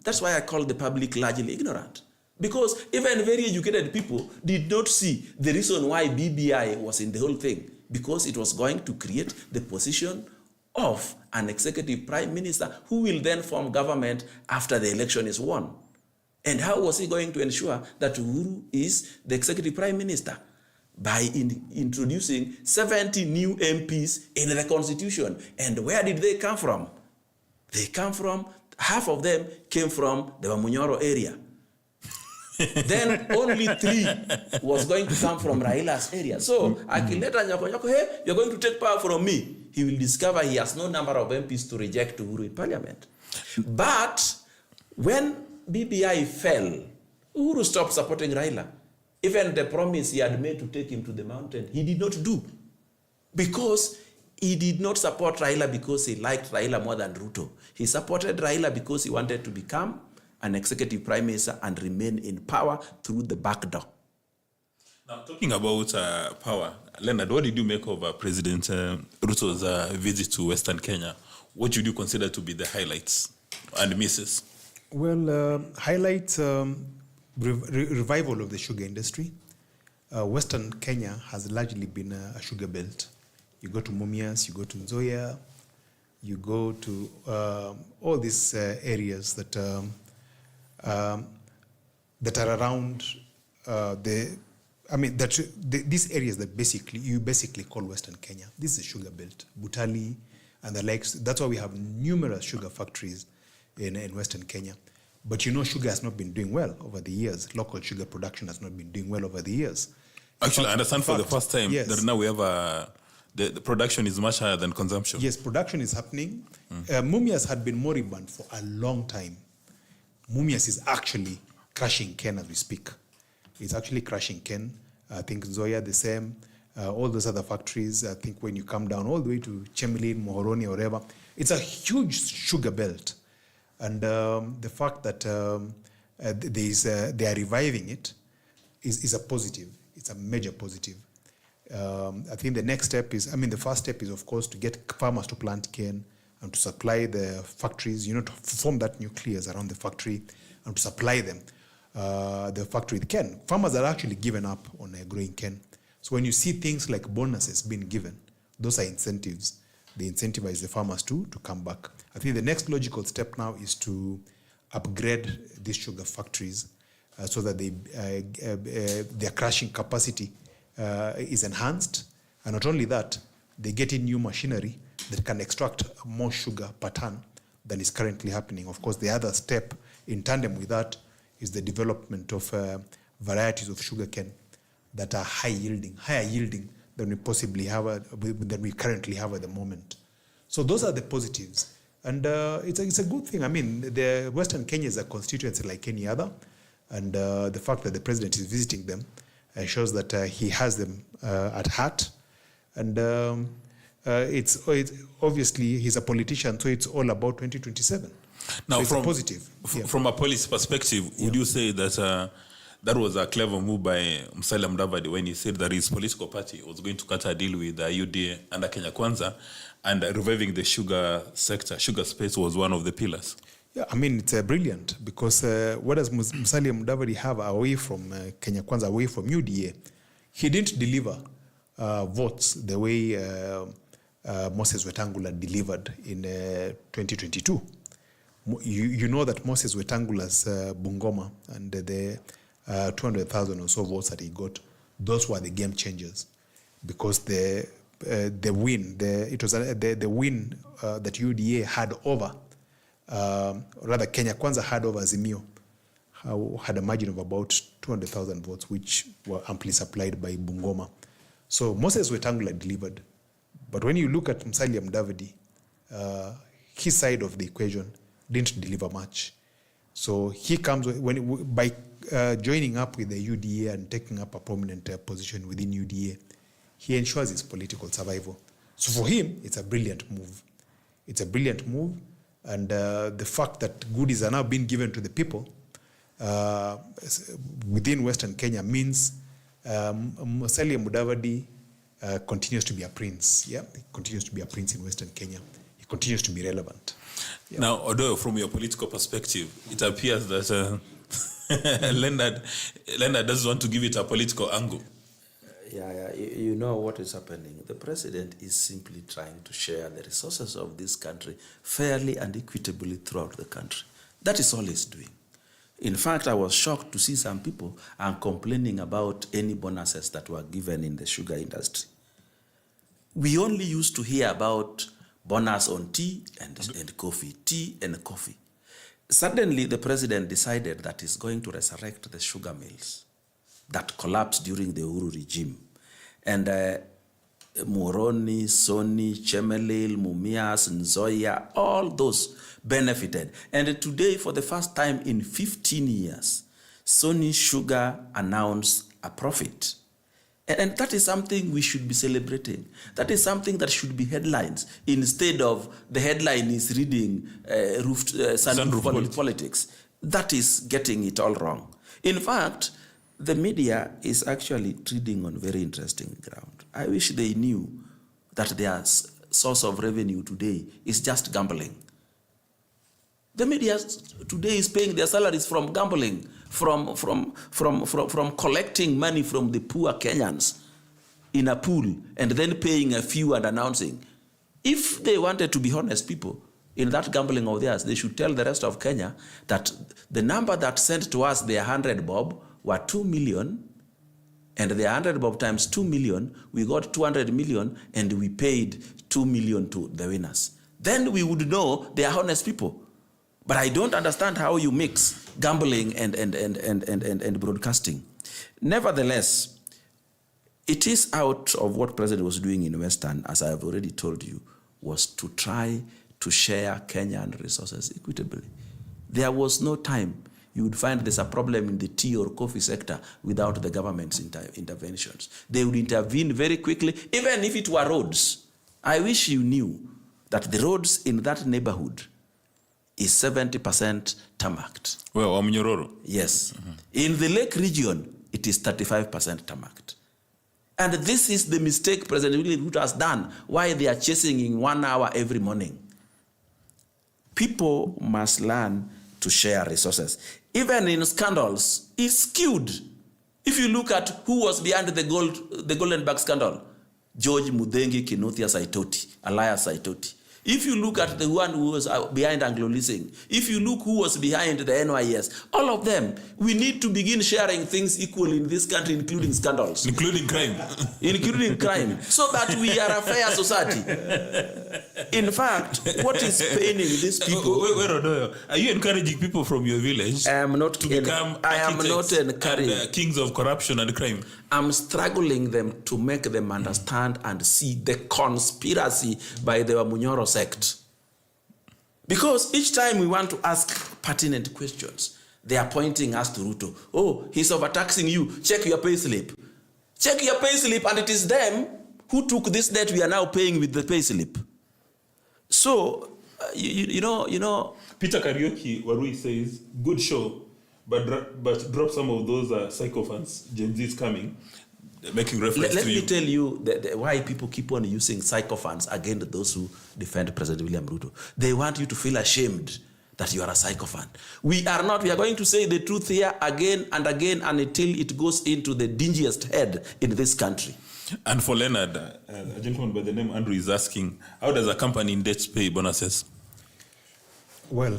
that's why I call the public largely ignorant. Because even very educated people did not see the reason why BBI was in the whole thing. Because it was going to create the position of an executive prime minister who will then form government after the election is won. And how was he going to ensure that Uhuru is the executive prime minister? By introducing 70 new MPs in the constitution. And where did they come from? They come from, half of them came from the Wamunyoro area. Then only 3 was going to come from Raila's area. So, Akileta Nyoko, hey, you're going to take power from me. He will discover he has no number of MPs to reject Uhuru in parliament. But when BBI fell, Uhuru stopped supporting Raila. Even the promise he had made to take him to the mountain, he did not do. Because he did not support Raila because he liked Raila more than Ruto. He supported Raila because he wanted to become an executive prime minister and remain in power through the back door. Now, talking about power, Leonard, what did you make of President Ruto's visit to Western Kenya? What would you consider to be the highlights and misses? Well, highlights revival of the sugar industry. Western Kenya has largely been a sugar belt. You go to Mumias, you go to Nzoia, you go to all these areas that are around these areas that you basically call Western Kenya. This is a sugar belt, Butali and the likes. That's why we have numerous sugar factories in Western Kenya. But sugar has not been doing well over the years. Local sugar production has not been doing well over the years. Actually, I understand for the first time that now we have the production is much higher than consumption. Yes, production is happening. Mumias had been moribund for a long time. Mumias is actually crushing Ken as we speak. It's actually crushing Ken. I think Nzoia the same. All those other factories, I think when you come down all the way to Chemelil, Mohoroni, or whatever, it's a huge sugar belt. And the fact that they are reviving it is a positive. It's a major positive. I think the next step is, the first step is, of course, to get farmers to plant cane and to supply the factories, to form that nucleus around the factory and to supply them, the factory with cane. Farmers are actually given up on growing cane. So when you see things like bonuses being given, those are incentives. They incentivize the farmers to come back. I think the next logical step now is to upgrade these sugar factories so that their crushing capacity is enhanced. And not only that, they get in new machinery that can extract more sugar per ton than is currently happening. Of course, the other step in tandem with that is the development of varieties of sugarcane that are higher yielding than we possibly have, than we currently have at the moment. So those are the positives. And it's a good thing. I mean, the Western Kenya is a constituency like any other. And the fact that the president is visiting them shows that he has them at heart. And it's obviously he's a politician, so it's all about 2027. Now, so it's positive. From a policy perspective, would you say that that was a clever move by Musalia Mudavadi when he said that his political party was going to cut a deal with the UDA under Kenya Kwanza, and reviving the sugar sector, sugar space was one of the pillars? Yeah, I mean, it's brilliant, because what does Musalia Mudavadi have away from Kenya Kwanza, away from UDA? He didn't deliver votes the way Moses Wetangula delivered in 2022. You know that Moses Wetangula's Bungoma and the 200,000 or so votes that he got, those were the game changers, because the win that UDA had over, rather Kenya Kwanza had over Azimio, had a margin of about 200,000 votes, which were amply supplied by Bungoma. So Moses Wetangula delivered. But when you look at Musalia Mudavadi, his side of the equation didn't deliver much. So he comes by joining up with the UDA and taking up a prominent position within UDA, he ensures his political survival. So for him, it's a brilliant move. It's a brilliant move, and the fact that goodies are now being given to the people within Western Kenya means Musalia Mudavadi continues to be a prince. Yeah, he continues to be a prince in Western Kenya. He continues to be relevant. Yeah. Now, Odoyo, from your political perspective, it appears that Leonard doesn't want to give it a political angle. You know what is happening. The president is simply trying to share the resources of this country fairly and equitably throughout the country. That is all he's doing. In fact, I was shocked to see some people complaining about any bonuses that were given in the sugar industry. We only used to hear about bonus on tea and coffee. Suddenly, the president decided that he's going to resurrect the sugar mills that collapsed during the Uhuru regime. And Moroni, Soni, Chemelil, Mumias, Nzoia, all those benefited. And today, for the first time in 15 years, Soni Sugar announced a profit. And that is something we should be celebrating. That is something that should be headlines, instead of the headline is reading sunroof politics. That is getting it all wrong. In fact, the media is actually treading on very interesting ground. I wish they knew that their source of revenue today is just gambling. The media today is paying their salaries from gambling, from collecting money from the poor Kenyans in a pool and then paying a few and announcing. If they wanted to be honest people in that gambling of theirs, they should tell the rest of Kenya that the number that sent to us the 100 bob were 2 million, and the 100 bob times 2 million, we got 200 million, and we paid 2 million to the winners. Then we would know they are honest people. But I don't understand how you mix gambling and broadcasting. Nevertheless, it is out of what President was doing in Western, as I have already told you, was to try to share Kenyan resources equitably. There was no time you would find there's a problem in the tea or coffee sector without the government's interventions. They would intervene very quickly, even if it were roads. I wish you knew that the roads in that neighborhood is 70% tarmacked. Well, Omnyororo. Yes. Mm-hmm. In the Lake region, it is 35% tarmacked. And this is the mistake President William Ruto has done, why they are chasing in 1 hour every morning. People must learn to share resources. Even in scandals, it's skewed. If you look at who was behind the Golden Bag scandal, George Mudhengi Kinuthia Saitoti, Elias Saitoti. If you look at the one who was behind Anglo-Leasing, if you look who was behind the NYS, all of them, we need to begin sharing things equally in this country, including scandals. Including crime. Including crime, so that we are a fair society. In fact, what is paining these people... Wait, Odoyo, are you encouraging people from your village I am not to become encouraging kings of corruption and crime? I'm struggling them to make them understand and see the conspiracy by the Wamunyoro sect. Because each time we want to ask pertinent questions, they are pointing us to Ruto. Oh, he's overtaxing you. Check your pay slip. Check your pay slip, and it is them who took this debt we are now paying with the pay slip. So, you know. Peter Karaoke Warui says, good show, but drop some of those sycophants. Gen Z is coming, making reference Let to me you. tell you why people keep on using sycophants against those who defend President William Ruto. They want you to feel ashamed that you are a sycophant. We are not. We are going to say the truth here again and again and until it goes into the dingiest head in this country. And for Leonard, a gentleman by the name Andrew is asking, how does a company in debt pay bonuses? Well,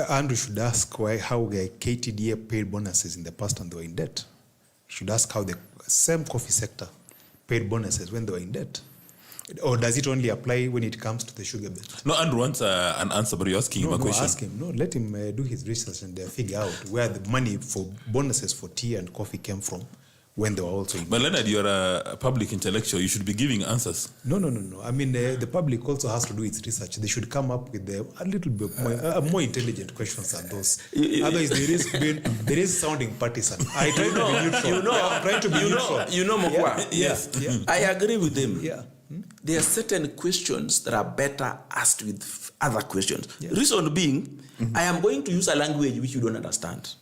Andrew should ask how the KTDA paid bonuses in the past when they were in debt. You should ask how the same coffee sector paid bonuses when they were in debt. Or does it only apply when it comes to the sugar bit? No, Andrew wants an answer, but you're asking him a question. Ask him. No, let him do his research and figure out where the money for bonuses for tea and coffee came from when they were also in debt. But Leonard, you're a public intellectual. You should be giving answers. No. I mean, the public also has to do its research. They should come up with a little bit more intelligent questions than those. Otherwise, there is sounding partisan. I try to be neutral. I'm trying to be neutral. You know Mokua? Yes. Yeah. I agree with him. Yeah. There are certain questions that are better asked with other questions. Yeah. Reason being, I am going to use a language which you don't understand.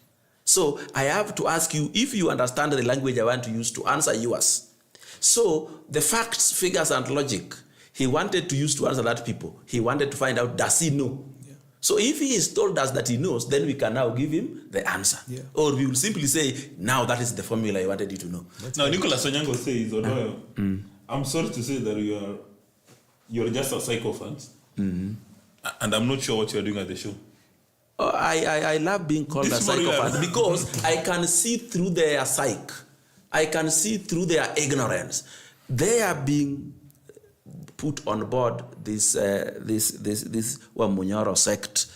So I have to ask you if you understand the language I want to use to answer yours. So the facts, figures, and logic he wanted to use to answer that people, he wanted to find out, does he know? Yeah. So if he has told us that he knows, then we can now give him the answer. Yeah. Or we will simply say, now that is the formula I wanted you to know. Now, Nicholas Onyango says, Odoyo, I'm sorry to say that you're just a sycophant. And I'm not sure what you're doing at the show. Oh, I love being called a psychopath because I can see through their psyche. I can see through their ignorance. They are being put on board this Wamunyoro sect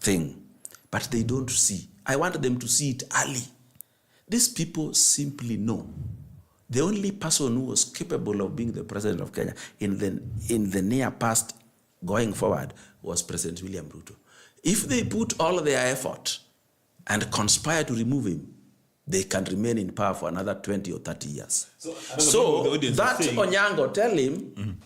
thing, but they don't see. I want them to see it early. These people simply know. The only person who was capable of being the president of Kenya in the near past going forward was President William Ruto. If they put all their effort and conspire to remove him, they can remain in power for another 20 or 30 years. So that Onyango, tell him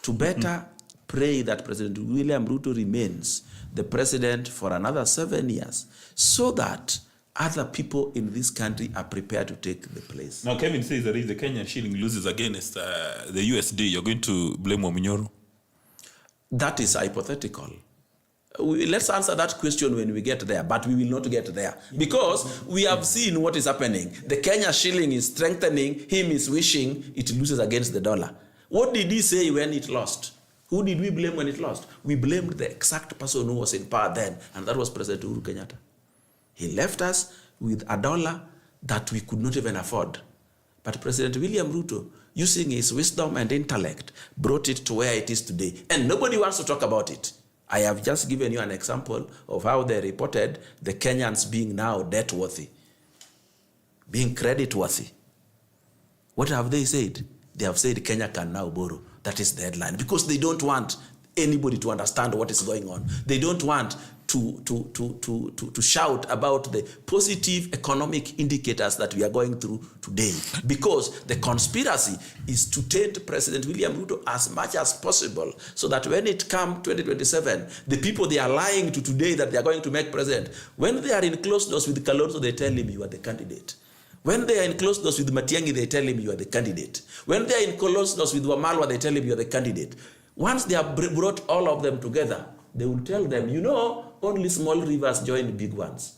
to better pray that President William Ruto remains the president for another 7 years so that other people in this country are prepared to take the place. Now, Kevin says that if the Kenyan shilling loses against the USD, you're going to blame Wamunyoro? That is hypothetical. Let's answer that question when we get there, but we will not get there because we have seen what is happening. The Kenya shilling is strengthening. Him is wishing it loses against the dollar. What did he say when it lost? Who did we blame when it lost? We blamed the exact person who was in power then, and that was President Uhuru Kenyatta. He left us with a dollar that we could not even afford. But President William Ruto, using his wisdom and intellect, brought it to where it is today. And nobody wants to talk about it. I have just given you an example of how they reported the Kenyans being now debt-worthy, being credit-worthy. What have they said? They have said Kenya can now borrow. That is the headline. Because they don't want anybody to understand what is going on. They don't want to shout about the positive economic indicators that we are going through today. Because the conspiracy is to taint President William Ruto as much as possible so that when it comes 2027, the people they are lying to today that they are going to make president, when they are in close doors with Kalonzo, they tell him you are the candidate. When they are in close doors with Matiang'i, they tell him you are the candidate. When they are in close doors with Wamalwa, they tell him you are the candidate. Once they have brought all of them together, they will tell them, you know, only small rivers join big ones.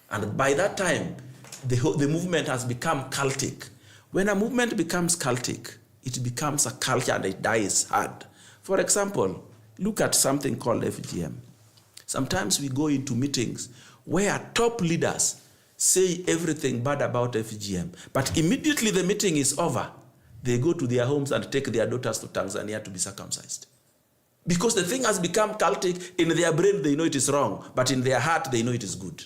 And by that time, the movement has become cultic. When a movement becomes cultic, it becomes a culture and it dies hard. For example, look at something called FGM. Sometimes we go into meetings where top leaders say everything bad about FGM, but immediately the meeting is over, they go to their homes and take their daughters to Tanzania to be circumcised. Because the thing has become cultic. In their brain, they know it is wrong, but in their heart, they know it is good.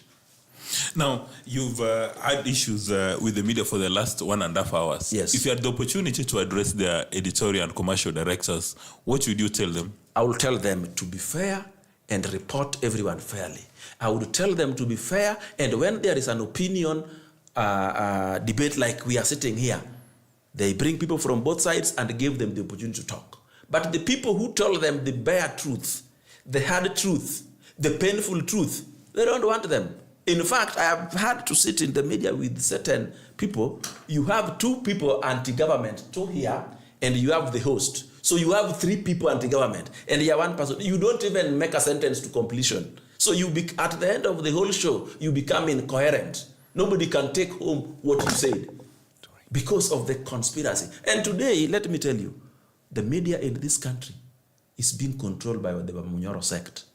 Now, you've had issues with the media for the last 1.5 hours. Yes. If you had the opportunity to address their editorial and commercial directors, what would you tell them? I will tell them to be fair and report everyone fairly. I would tell them to be fair, and when there is an opinion debate like we are sitting here, they bring people from both sides and give them the opportunity to talk. But the people who tell them the bare truth, the hard truth, the painful truth, they don't want them. In fact, I have had to sit in the media with certain people. You have 2 people anti-government, 2 here, and you have the host. So you have 3 people anti-government, and you are 1 person. You don't even make a sentence to completion. So at the end of the whole show, you become incoherent. Nobody can take home what you said because of the conspiracy. And today, let me tell you, the media in this country is being controlled by the Munyoro sect.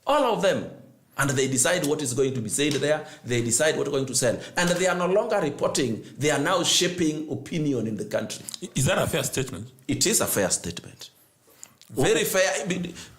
All of them. And they decide what is going to be said there. They decide what is going to sell. And they are no longer reporting. They are now shaping opinion in the country. Is that a fair statement? It is a fair statement. Very fair.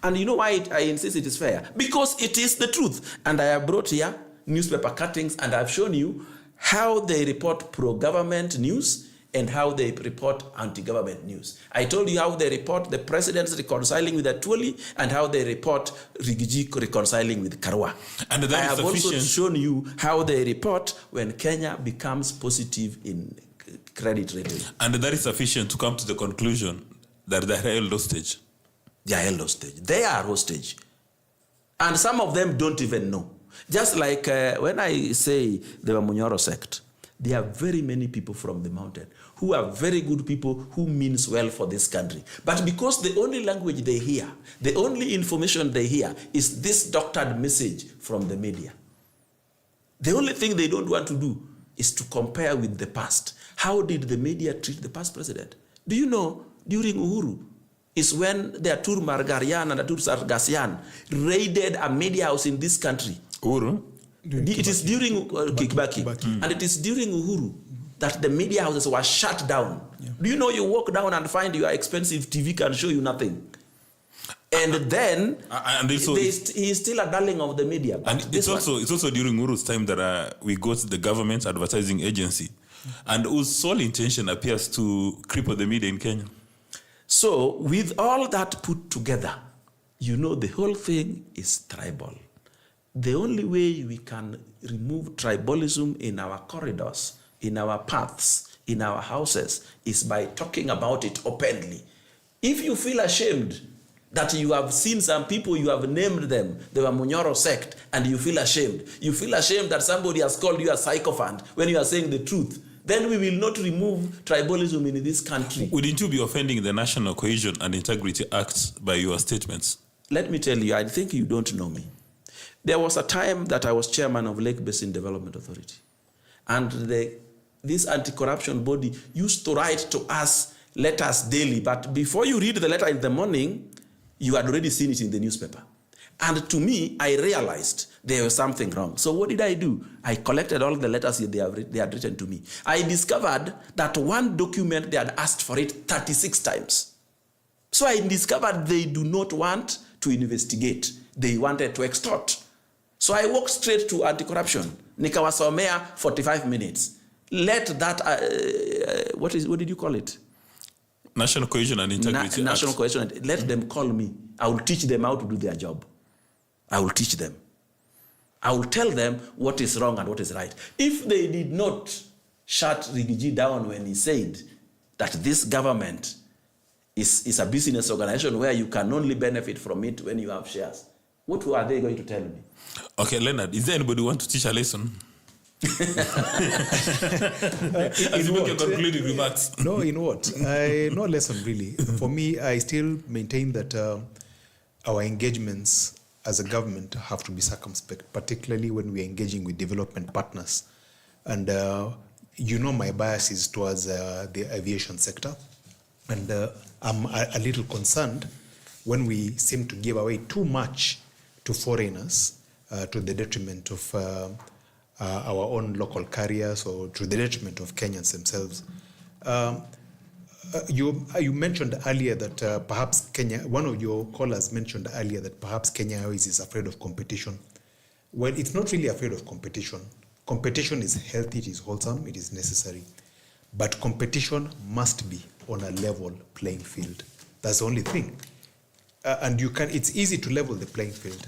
And you know why I insist it is fair? Because it is the truth. And I have brought here newspaper cuttings, and I've shown you how they report pro-government news and how they report anti-government news. I told you how they report the president's reconciling with Atwoli and how they report Rigiji reconciling with Karua. And that I have also sufficient. shown you how they report when Kenya becomes positive in credit rating. And that is sufficient to come to the conclusion that they are held hostage. They are held hostage. They are hostage. And some of them don't even know. Just like when I say the Munyoro sect, there are very many people from the mountain who are very good people who means well for this country. But because the only language they hear, the only information they hear is this doctored message from the media. The only thing they don't want to do is to compare with the past. How did the media treat the past president? Do you know, during Uhuru, is when the Atur Margarian and Atur Sargasyan raided a media house in this country. Uhuru? It is during Kibaki, and it is during Uhuru that the media houses were shut down. Yeah. Do you know you walk down and find your expensive TV can show you nothing? And then he is still a darling of the media. And it's also during Uhuru's time that we got the government advertising agency, and whose sole intention appears to cripple the media in Kenya. So with all that put together, you know the whole thing is tribal. The only way we can remove tribalism in our corridors, in our paths, in our houses, is by talking about it openly. If you feel ashamed that you have seen some people, you have named them, they were Munyoro sect, and you feel ashamed that somebody has called you a sycophant when you are saying the truth, then we will not remove tribalism in this country. Wouldn't you be offending the National Cohesion and Integrity Act by your statements? Let me tell you, I think you don't know me. There was a time that I was chairman of Lake Basin Development Authority. And this anti-corruption body used to write to us letters daily. But before you read the letter in the morning, you had already seen it in the newspaper. And to me, I realized there was something wrong. So what did I do? I collected all the letters they had written to me. I discovered that one document, they had asked for it 36 times. So I discovered they do not want to investigate. They wanted to extort. So I walked straight to anti-corruption. Nikawasomea 45 minutes. Let that, what did you call it? National Cohesion and Integrity National Cohesion. Let them call me. I will teach them how to do their job. I will teach them. I will tell them what is wrong and what is right. If they did not shut Rigiji down when he said that this government is a business organization where you can only benefit from it when you have shares, what are they going to tell me? Okay, Leonard, is there anybody who wants to teach a lesson? As you make your concluding remarks. No, in what? No lesson really. For me, I still maintain that our engagements as a government have to be circumspect, particularly when we are engaging with development partners. And you know my bias is towards the aviation sector. And I'm a little concerned when we seem to give away too much to foreigners to the detriment of our own local carriers or to the detriment of Kenyans themselves. You mentioned earlier that perhaps Kenya, one of your callers mentioned earlier that perhaps Kenya Airways is afraid of competition. Well, it's not really afraid of competition. Competition is healthy, it is wholesome, it is necessary. But competition must be on a level playing field. That's the only thing. And it's easy to level the playing field.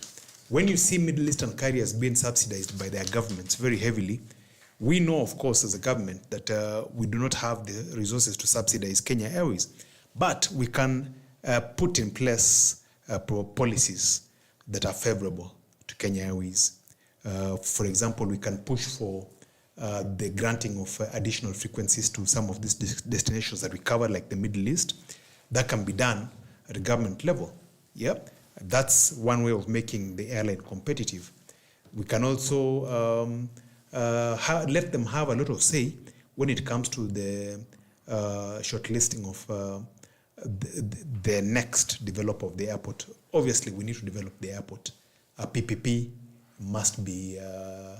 When you see Middle Eastern carriers being subsidized by their governments very heavily, we know, of course, as a government that we do not have the resources to subsidize Kenya Airways, but we can put in place policies that are favorable to Kenya Airways. For example, we can push for the granting of additional frequencies to some of these destinations that we cover, like the Middle East. That can be done at a government level. Yep, that's one way of making the airline competitive. We can also let them have a lot of say when it comes to the shortlisting of the next developer of the airport. Obviously, we need to develop the airport. A PPP must be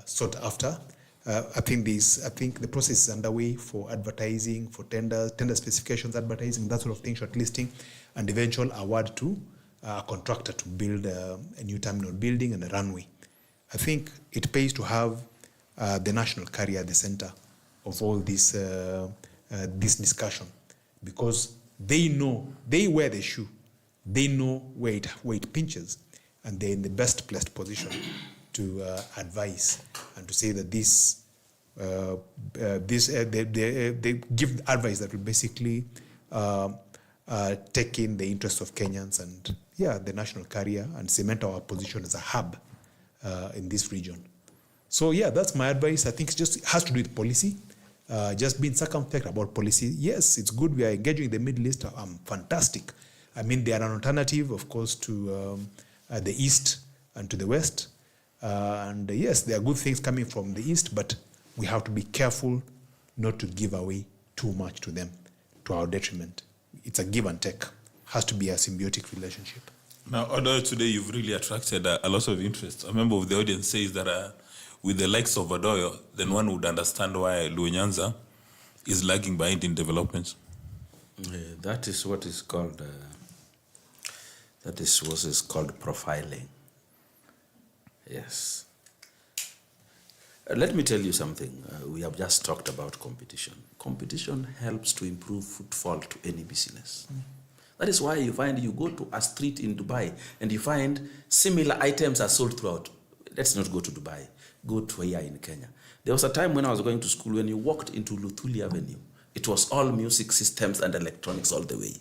sought after. I think the process is underway for advertising, for tender specifications, advertising, that sort of thing, shortlisting, and eventual award to a contractor to build a new terminal building and a runway. I think it pays to have the national carrier at the center of all this discussion, because they wear the shoe, they know where it pinches, and they're in the best placed position to advise and to say that they give advice that will basically take in the interests of Kenyans and the national carrier and cement our position as a hub in this region. So that's my advice. I think it has to do with policy. Just being circumspect about policy. Yes, it's good we are engaging the Middle East. Fantastic. I mean, they are an alternative, of course, to the East and to the West. And yes, there are good things coming from the East, but we have to be careful not to give away too much to them, to our detriment. It's a give and take. Has to be a symbiotic relationship. Now, Odoyo, today you've really attracted a lot of interest. A member of the audience says that with the likes of Odoyo, then one would understand why Luo Nyanza is lagging behind in development. That is what is called profiling. Yes. Let me tell you something. We have just talked about competition. Competition helps to improve footfall to any business. That is why you find you go to a street in Dubai and you find similar items are sold throughout. Let's not go to Dubai. Go to here in Kenya. There was a time when I was going to school, when you walked into Luthuli Avenue, it was all music systems and electronics all the way.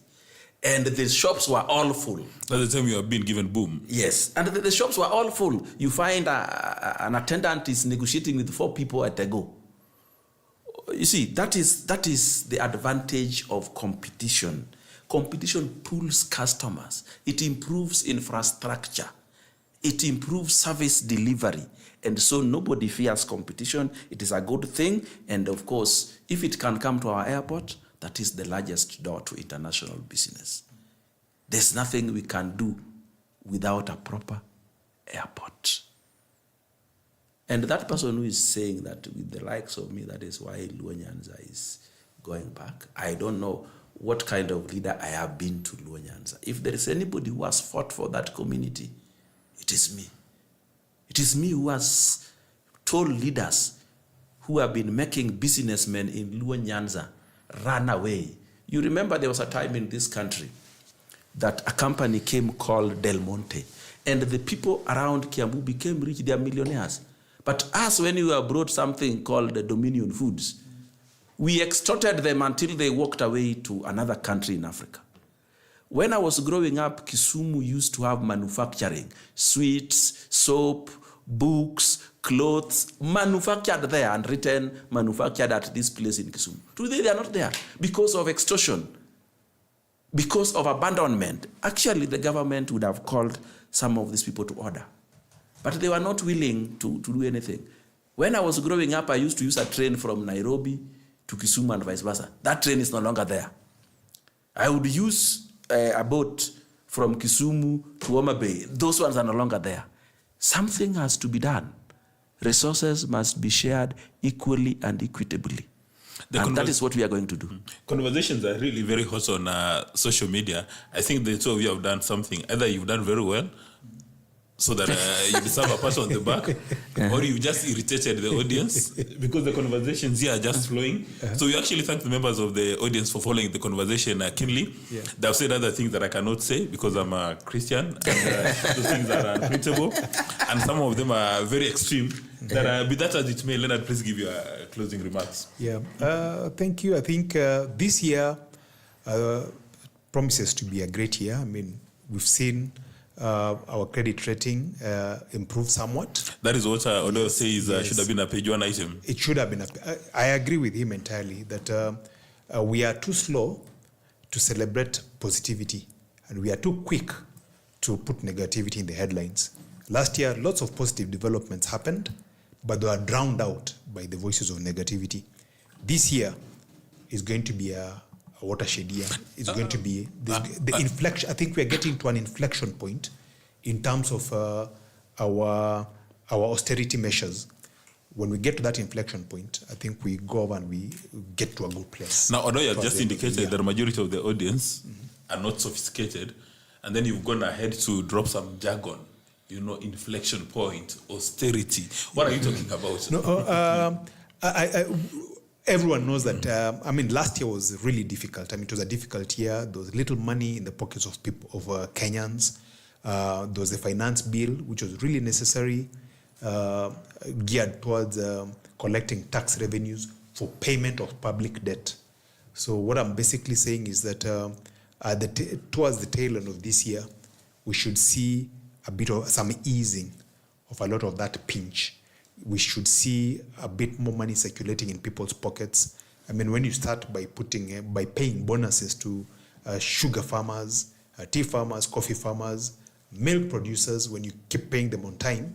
And the shops were all full. That's the time you have been given boom. Yes, and the shops were all full. You find an attendant is negotiating with 4 people at a go. You see, that is the advantage of competition. Competition pulls customers. It improves infrastructure. It improves service delivery. And so nobody fears competition. It is a good thing. And of course, if it can come to our airport, that is the largest door to international business. There's nothing we can do without a proper airport. And that person who is saying that with the likes of me, that is why Luo Nyanza is going back. I don't know what kind of leader I have been to Luo Nyanza. If there is anybody who has fought for that community, it is me. It is me who has told leaders who have been making businessmen in Luo Nyanza run away. You remember there was a time in this country that a company came called Del Monte, and the people around Kiambu became rich, they are millionaires. But us, when we were brought something called the Dominion Foods, we extorted them until they walked away to another country in Africa. When I was growing up, Kisumu used to have manufacturing, sweets, soap, books, clothes, manufactured there and written, manufactured at this place in Kisumu. Today they are not there because of extortion, because of abandonment. Actually, the government would have called some of these people to order, but they were not willing to do anything. When I was growing up, I used to use a train from Nairobi to Kisumu and vice versa. That train is no longer there. I would use a boat from Kisumu to Homa Bay, those ones are no longer there. Something has to be done. Resources must be shared equally and equitably. And that is what we are going to do. Conversations are really very hot on social media. I think the two of you have done something. Either you've done very well, so that you deserve a pat on the back, or you just irritated the audience because the conversations here are just flowing. So we actually thank the members of the audience for following the conversation keenly. Yeah. They've said other things that I cannot say because I'm a Christian, and those things are unprintable, and some of them are very extreme. Be that as it may, Leonard, please give your closing remarks. Yeah, thank you. I think this year promises to be a great year. I mean, we've seen our credit rating improve somewhat. That is what Odoyo says should have been a page one item. It should have been. I agree with him entirely that we are too slow to celebrate positivity, and we are too quick to put negativity in the headlines. Last year, lots of positive developments happened, but they were drowned out by the voices of negativity. This year is going to be a watershed year. It's going to be the inflection. I think we are getting to an inflection point in terms of our austerity measures. When we get to that inflection point, I think we go over and we get to a good place. Now, Odoyo just indicated that the majority of the audience are not sophisticated, and then you've gone ahead to drop some jargon. You know, inflection point, austerity. What are you talking about? No, everyone knows that, last year was really difficult. I mean, it was a difficult year. There was little money in the pockets of people, of Kenyans. There was a finance bill, which was really necessary, geared towards collecting tax revenues for payment of public debt. So what I'm basically saying is that towards the tail end of this year, we should see a bit of some easing of a lot of that pinch. We should see a bit more money circulating in people's pockets. I mean, when you start by paying bonuses to sugar farmers, tea farmers, coffee farmers, milk producers, when you keep paying them on time,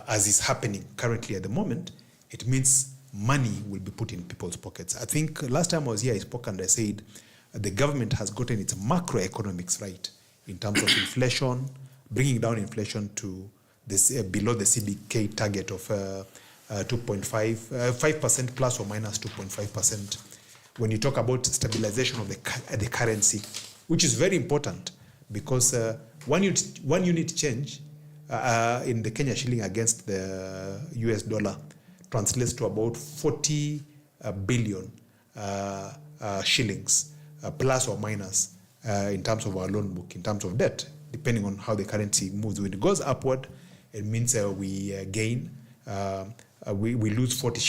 as is happening currently at the moment, it means money will be put in people's pockets. I think last time I was here, I spoke and I said the government has gotten its macroeconomics right in terms of inflation, bringing down inflation to this below the CBK target of 5% plus or minus 2.5%. When you talk about stabilization of the currency, which is very important because one unit change in the Kenya shilling against the US dollar translates to about 40 billion shillings plus or minus in terms of our loan book, in terms of debt, depending on how the currency moves. When it goes upward, it means we gain, we lose 40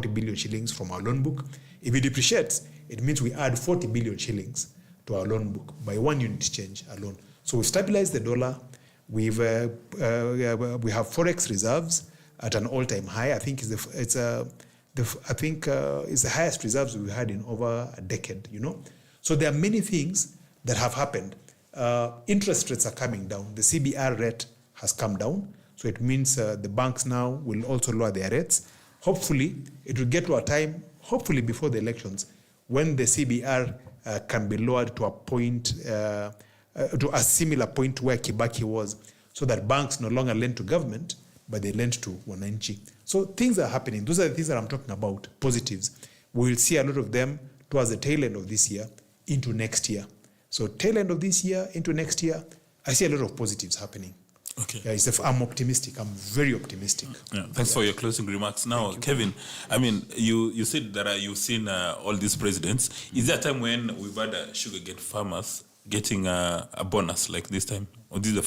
billion shillings from our loan book. If it depreciates, it means we add 40 billion shillings to our loan book by one unit change alone. So we've stabilized the dollar. We have forex reserves at an all-time high. I think it's the highest reserves we've had in over a decade. You know, so there are many things that have happened. Interest rates are coming down. The CBR rate has come down. So it means the banks now will also lower their rates. Hopefully, it will get to a time, hopefully before the elections, when the CBR can be lowered to a point, to a similar point where Kibaki was, so that banks no longer lend to government, but they lend to wananchi. So things are happening. Those are the things that I'm talking about, positives. We will see a lot of them towards the tail end of this year into next year. So tail end of this year into next year, I see a lot of positives happening. Okay. Yeah, I'm optimistic. I'm very optimistic. Yeah, thanks for your closing remarks. Now, Kevin, I mean, you said that you've seen all these presidents. Is there a time when we've had sugarcane farmers getting a bonus like this time? Or this is the